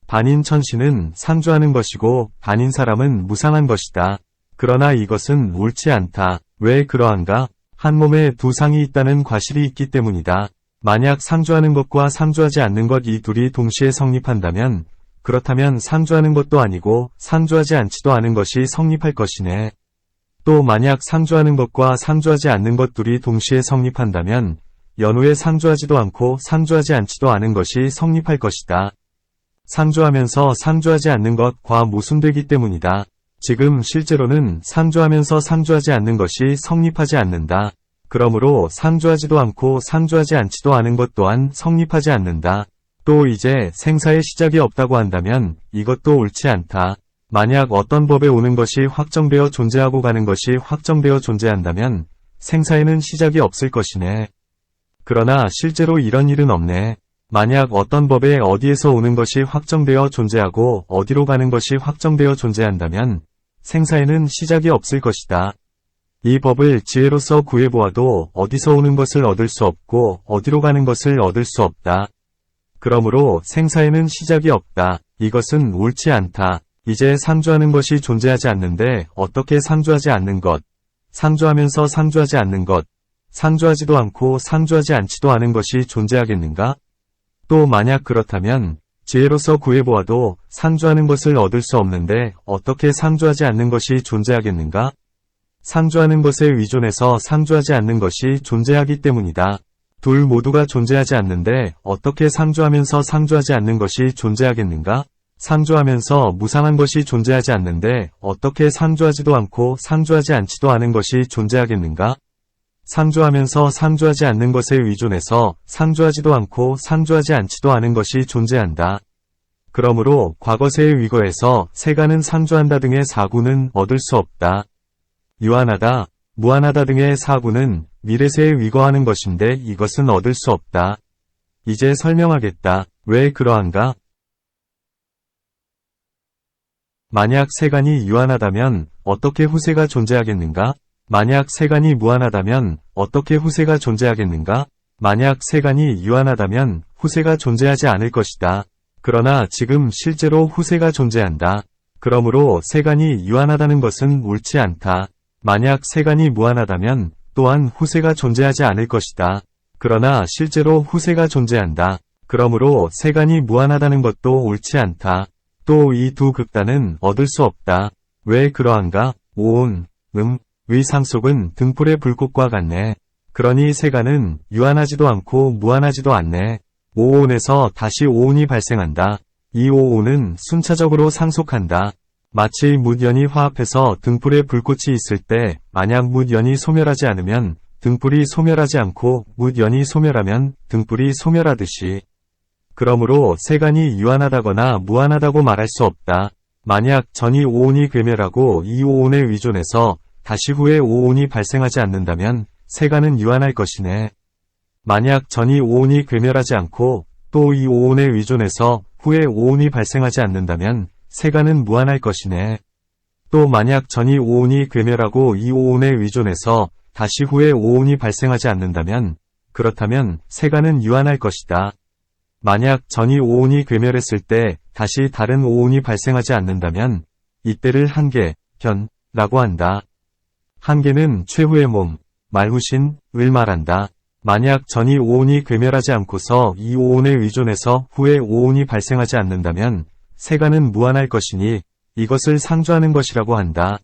반인 천신은 상조하는 것이고 반인 사람은 무상한 것이다. 그러나 이것은 옳지 않다. 왜 그러한가? 한 몸에 두 상이 있다는 과실이 있기 때문이다. 만약 상조하는 것과 상조하지 않는 것 이 둘이 동시에 성립한다면 그렇다면 상조하는 것도 아니고 상조하지 않지도 않은 것이 성립할 것이네. 또 만약 상조하는 것과 상조하지 않는 것 둘이 동시에 성립한다면 연후에 상조하지도 않고 상조하지 않지도 않은 것이 성립할 것이다. 상조하면서 상조하지 않는 것과 모순되기 때문이다. 지금 실제로는 상조하면서 상조하지 않는 것이 성립하지 않는다. 그러므로 상조하지도 않고 상조하지 않지도 않은 것 또한 성립하지 않는다. 또 이제 생사의 시작이 없다고 한다면 이것도 옳지 않다. 만약 어떤 법에 오는 것이 확정되어 존재하고 가는 것이 확정되어 존재한다면 생사에는 시작이 없을 것이네. 그러나 실제로 이런 일은 없네. 만약 어떤 법에 어디에서 오는 것이 확정되어 존재하고 어디로 가는 것이 확정되어 존재한다면 생사에는 시작이 없을 것이다. 이 법을 지혜로서 구해보아도 어디서 오는 것을 얻을 수 없고 어디로 가는 것을 얻을 수 없다. 그러므로 생사에는 시작이 없다. 이것은 옳지 않다. 이제 상조하는 것이 존재하지 않는데 어떻게 상조하지 않는 것, 상조하면서 상조하지 않는 것, 상조하지도 않고 상조하지 않지도 않은 것이 존재하겠는가? 또 만약 그렇다면 지혜로서 구해보아도 상조하는 것을 얻을 수 없는데 어떻게 상조하지 않는 것이 존재하겠는가? 상조하는 것에 의존해서 상조하지 않는 것이 존재하기 때문이다. 둘 모두가 존재하지 않는데 어떻게 상조하면서 상조하지 않는 것이 존재하겠는가? 상조하면서 무상한 것이 존재하지 않는데 어떻게 상조하지도 않고 상조하지 않지도 않은 것이 존재하겠는가? 상조하면서 상조하지 않는 것에 의존해서 상조하지도 않고 상조하지 않지도 않은 것이 존재한다. 그러므로 과거세에 위거해서 세간은 상조한다 등의 사구는 얻을 수 없다. 유한하다, 무한하다 등의 사구는 미래세에 위거하는 것인데 이것은 얻을 수 없다. 이제 설명하겠다. 왜 그러한가? 만약 세간이 유한하다면 어떻게 후세가 존재하겠는가? 만약 세간이 무한하다면 어떻게 후세가 존재하겠는가? 만약 세간이 유한하다면 후세가 존재하지 않을 것이다. 그러나 지금 실제로 후세가 존재한다. 그러므로 세간이 유한하다는 것은 옳지 않다. 만약 세간이 무한하다면 또한 후세가 존재하지 않을 것이다. 그러나 실제로 후세가 존재한다. 그러므로 세간이 무한하다는 것도 옳지 않다. 또 이 두 극단은 얻을 수 없다. 왜 그러한가? 오온, 의 상속은 등불의 불꽃과 같네. 그러니 세간은 유한하지도 않고 무한하지도 않네. 오온에서 다시 오온이 발생한다. 이 오온은 순차적으로 상속한다. 마치 묻연이 화합해서 등불에 불꽃이 있을 때 만약 묻연이 소멸하지 않으면 등불이 소멸하지 않고 묻연이 소멸하면 등불이 소멸하듯이. 그러므로 세간이 유한하다거나 무한하다고 말할 수 없다. 만약 전이 오온이 괴멸하고 이 오온에 의존해서 다시 후에 오온이 발생하지 않는다면 세간은 유한할 것이네. 만약 전이 오온이 괴멸하지 않고 또 이 오온에 의존해서 후에 오온이 발생하지 않는다면 세간은 무한할 것이네. 또 만약 전이 오온이 괴멸하고 이 오온에 의존해서 다시 후에 오온이 발생하지 않는다면 그렇다면 세간은 유한할 것이다. 만약 전이 오온이 괴멸했을 때 다시 다른 오온이 발생하지 않는다면 이때를 한계, 견라고 한다. 한계는 최후의 몸, 말후신을 말한다. 만약 전이 오온이 괴멸하지 않고서 이 오온에 의존해서 후에 오온이 발생하지 않는다면 세간은 무한할 것이니 이것을 상조하는 것이라고 한다.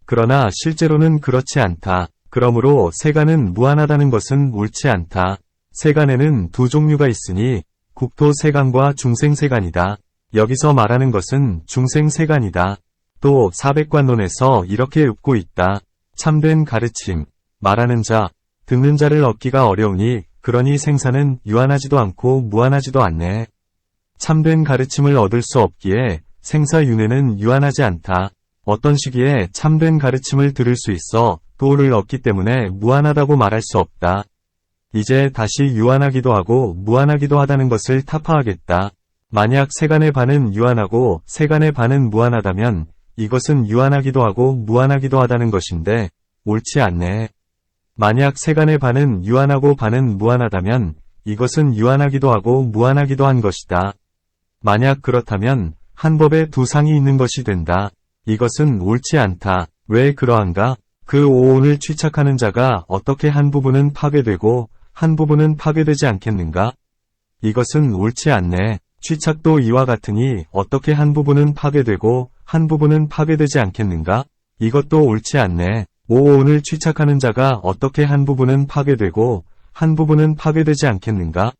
그러나 실제로는 그렇지 않다. 그러므로 세간은 무한하다는 것은 옳지 않다. 세간에는 두 종류가 있으니 국토세간과 중생세간이다. 여기서 말하는 것은 중생세간이다. 또 사백관론에서 이렇게 읊고 있다. 참된 가르침, 말하는 자, 듣는 자를 얻기가 어려우니 그러니 생사는 유한하지도 않고 무한하지도 않네. 참된 가르침을 얻을 수 없기에 생사윤회는 유한하지 않다. 어떤 시기에 참된 가르침을 들을 수 있어 도를 얻기 때문에 무한하다고 말할 수 없다. 이제 다시 유한하기도 하고 무한하기도 하다는 것을 타파하겠다. 만약 세간의 반은 유한하고 세간의 반은 무한하다면 이것은 유한하기도 하고 무한하기도 하다는 것인데 옳지 않네. 만약 세간의 반은 유한하고 반은 무한하다면 이것은 유한하기도 하고 무한하기도 한 것이다. 만약 그렇다면 한 법에 두 상이 있는 것이 된다. 이것은 옳지 않다. 왜 그러한가? 그 오온을 취착하는 자가 어떻게 한 부분은 파괴되고 한 부분은 파괴되지 않겠는가? 이것은 옳지 않네. 취착도 이와 같으니 어떻게 한 부분은 파괴되고 한 부분은 파괴되지 않겠는가? 이것도 옳지 않네. 오온을 취착하는 자가 어떻게 한 부분은 파괴되고 한 부분은 파괴되지 않겠는가?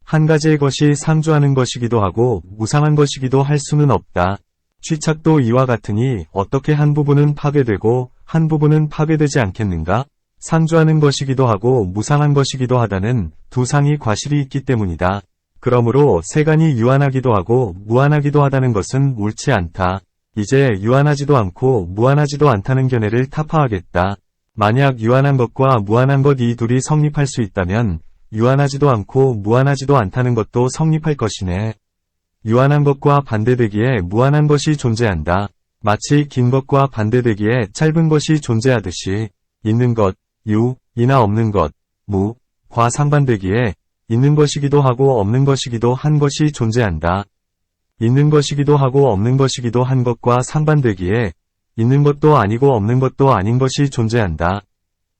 한 가지의 것이 상주하는 것이기도 하고 무상한 것이기도 할 수는 없다. 취착도 이와 같으니 어떻게 한 부분은 파괴되고 한 부분은 파괴되지 않겠는가? 상주하는 것이기도 하고 무상한 것이기도 하다는 두 상이 과실이 있기 때문이다. 그러므로 세간이 유한하기도 하고 무한하기도 하다는 것은 옳지 않다. 이제 유한하지도 않고 무한하지도 않다는 견해를 타파하겠다. 만약 유한한 것과 무한한 것 이 둘이 성립할 수 있다면 유한하지도 않고 무한하지도 않다는 것도 성립할 것이네. 유한한 것과 반대되기에 무한한 것이 존재한다. 마치 긴 것과 반대되기에 짧은 것이 존재하듯이 있는 것, 유, 이나 없는 것, 무, 과 상반되기에 있는 것이기도 하고 없는 것이기도 한 것이 존재한다. 있는 것이기도 하고 없는 것이기도 한 것과 상반되기에 있는 것도 아니고 없는 것도 아닌 것이 존재한다.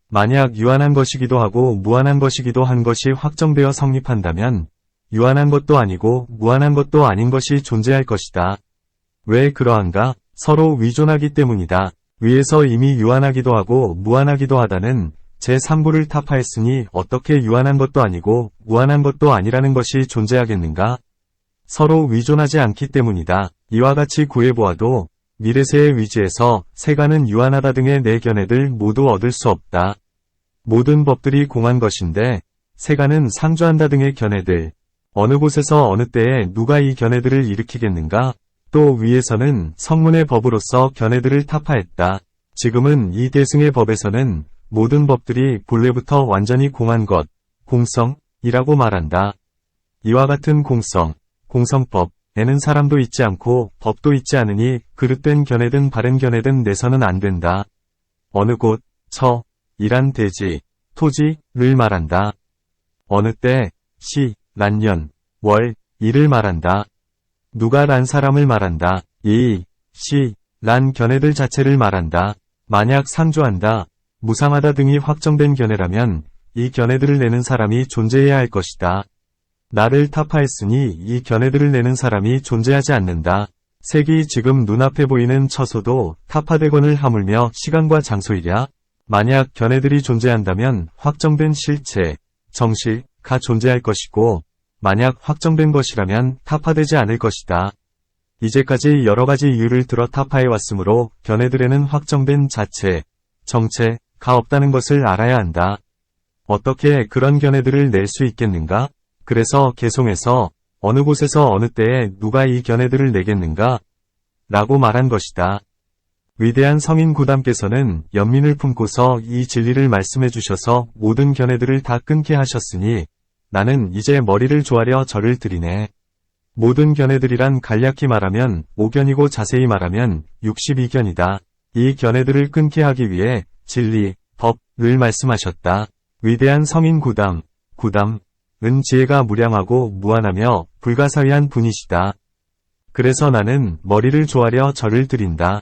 만약 유한한 것이기도 하고 무한한 것이기도 한 것이 확정되어 성립한다면 유한한 것도 아니고 무한한 것도 아닌 것이 존재할 것이다. 왜 그러한가? 서로 위존하기 때문이다. 위에서 이미 유한하기도 하고 무한하기도 하다는 제3부를 타파했으니 어떻게 유한한 것도 아니고 무한한 것도 아니라는 것이 존재하겠는가? 서로 위존하지 않기 때문이다. 이와 같이 구해보아도 미래세의 위지에서 세간은 유한하다 등의 네 견해들 모두 얻을 수 없다. 모든 법들이 공한 것인데 세간은 상주한다 등의 견해들, 어느 곳에서 어느 때에 누가 이 견해들을 일으키겠는가? 또 위에서는 성문의 법으로서 견해들을 타파했다. 지금은 이 대승의 법에서는 모든 법들이 본래부터 완전히 공한 것, 공성이라고 말한다. 이와 같은 공성법에는 사람도 있지 않고 법도 있지 않으니 그릇된 견해든 바른 견해든 내서는 안 된다. 어느 곳, 이란 대지, 토지를 말한다. 어느 때, 란 년, 월, 일을 말한다. 누가 란 사람을 말한다. 란 견해들 자체를 말한다. 만약 상주한다, 무상하다 등이 확정된 견해라면 이 견해들을 내는 사람이 존재해야 할 것이다. 나를 타파했으니 이 견해들을 내는 사람이 존재하지 않는다. 색이 지금 눈앞에 보이는 처소도 타파되건을 하물며 시간과 장소이랴. 만약 견해들이 존재한다면 확정된 실체, 정실가 존재할 것이고 만약 확정된 것이라면 타파되지 않을 것이다. 이제까지 여러 가지 이유를 들어 타파해 왔으므로 견해들에는 확정된 자체, 정체가 없다는 것을 알아야 한다. 어떻게 그런 견해들을 낼 수 있겠는가? 그래서 개송에서 어느 곳에서 어느 때에 누가 이 견해들을 내겠는가? 라고 말한 것이다. 위대한 성인 구담께서는 연민을 품고서 이 진리를 말씀해 주셔서 모든 견해들을 다 끊게 하셨으니 나는 이제 머리를 조아려 절을 드리네. 모든 견해들이란 간략히 말하면 5견이고 자세히 말하면 62견이다. 이 견해들을 끊게 하기 위해 진리, 법을 말씀하셨다. 위대한 성인 구담은 지혜가 무량하고 무한하며 불가사의한 분이시다. 그래서 나는 머리를 조아려 절을 드린다.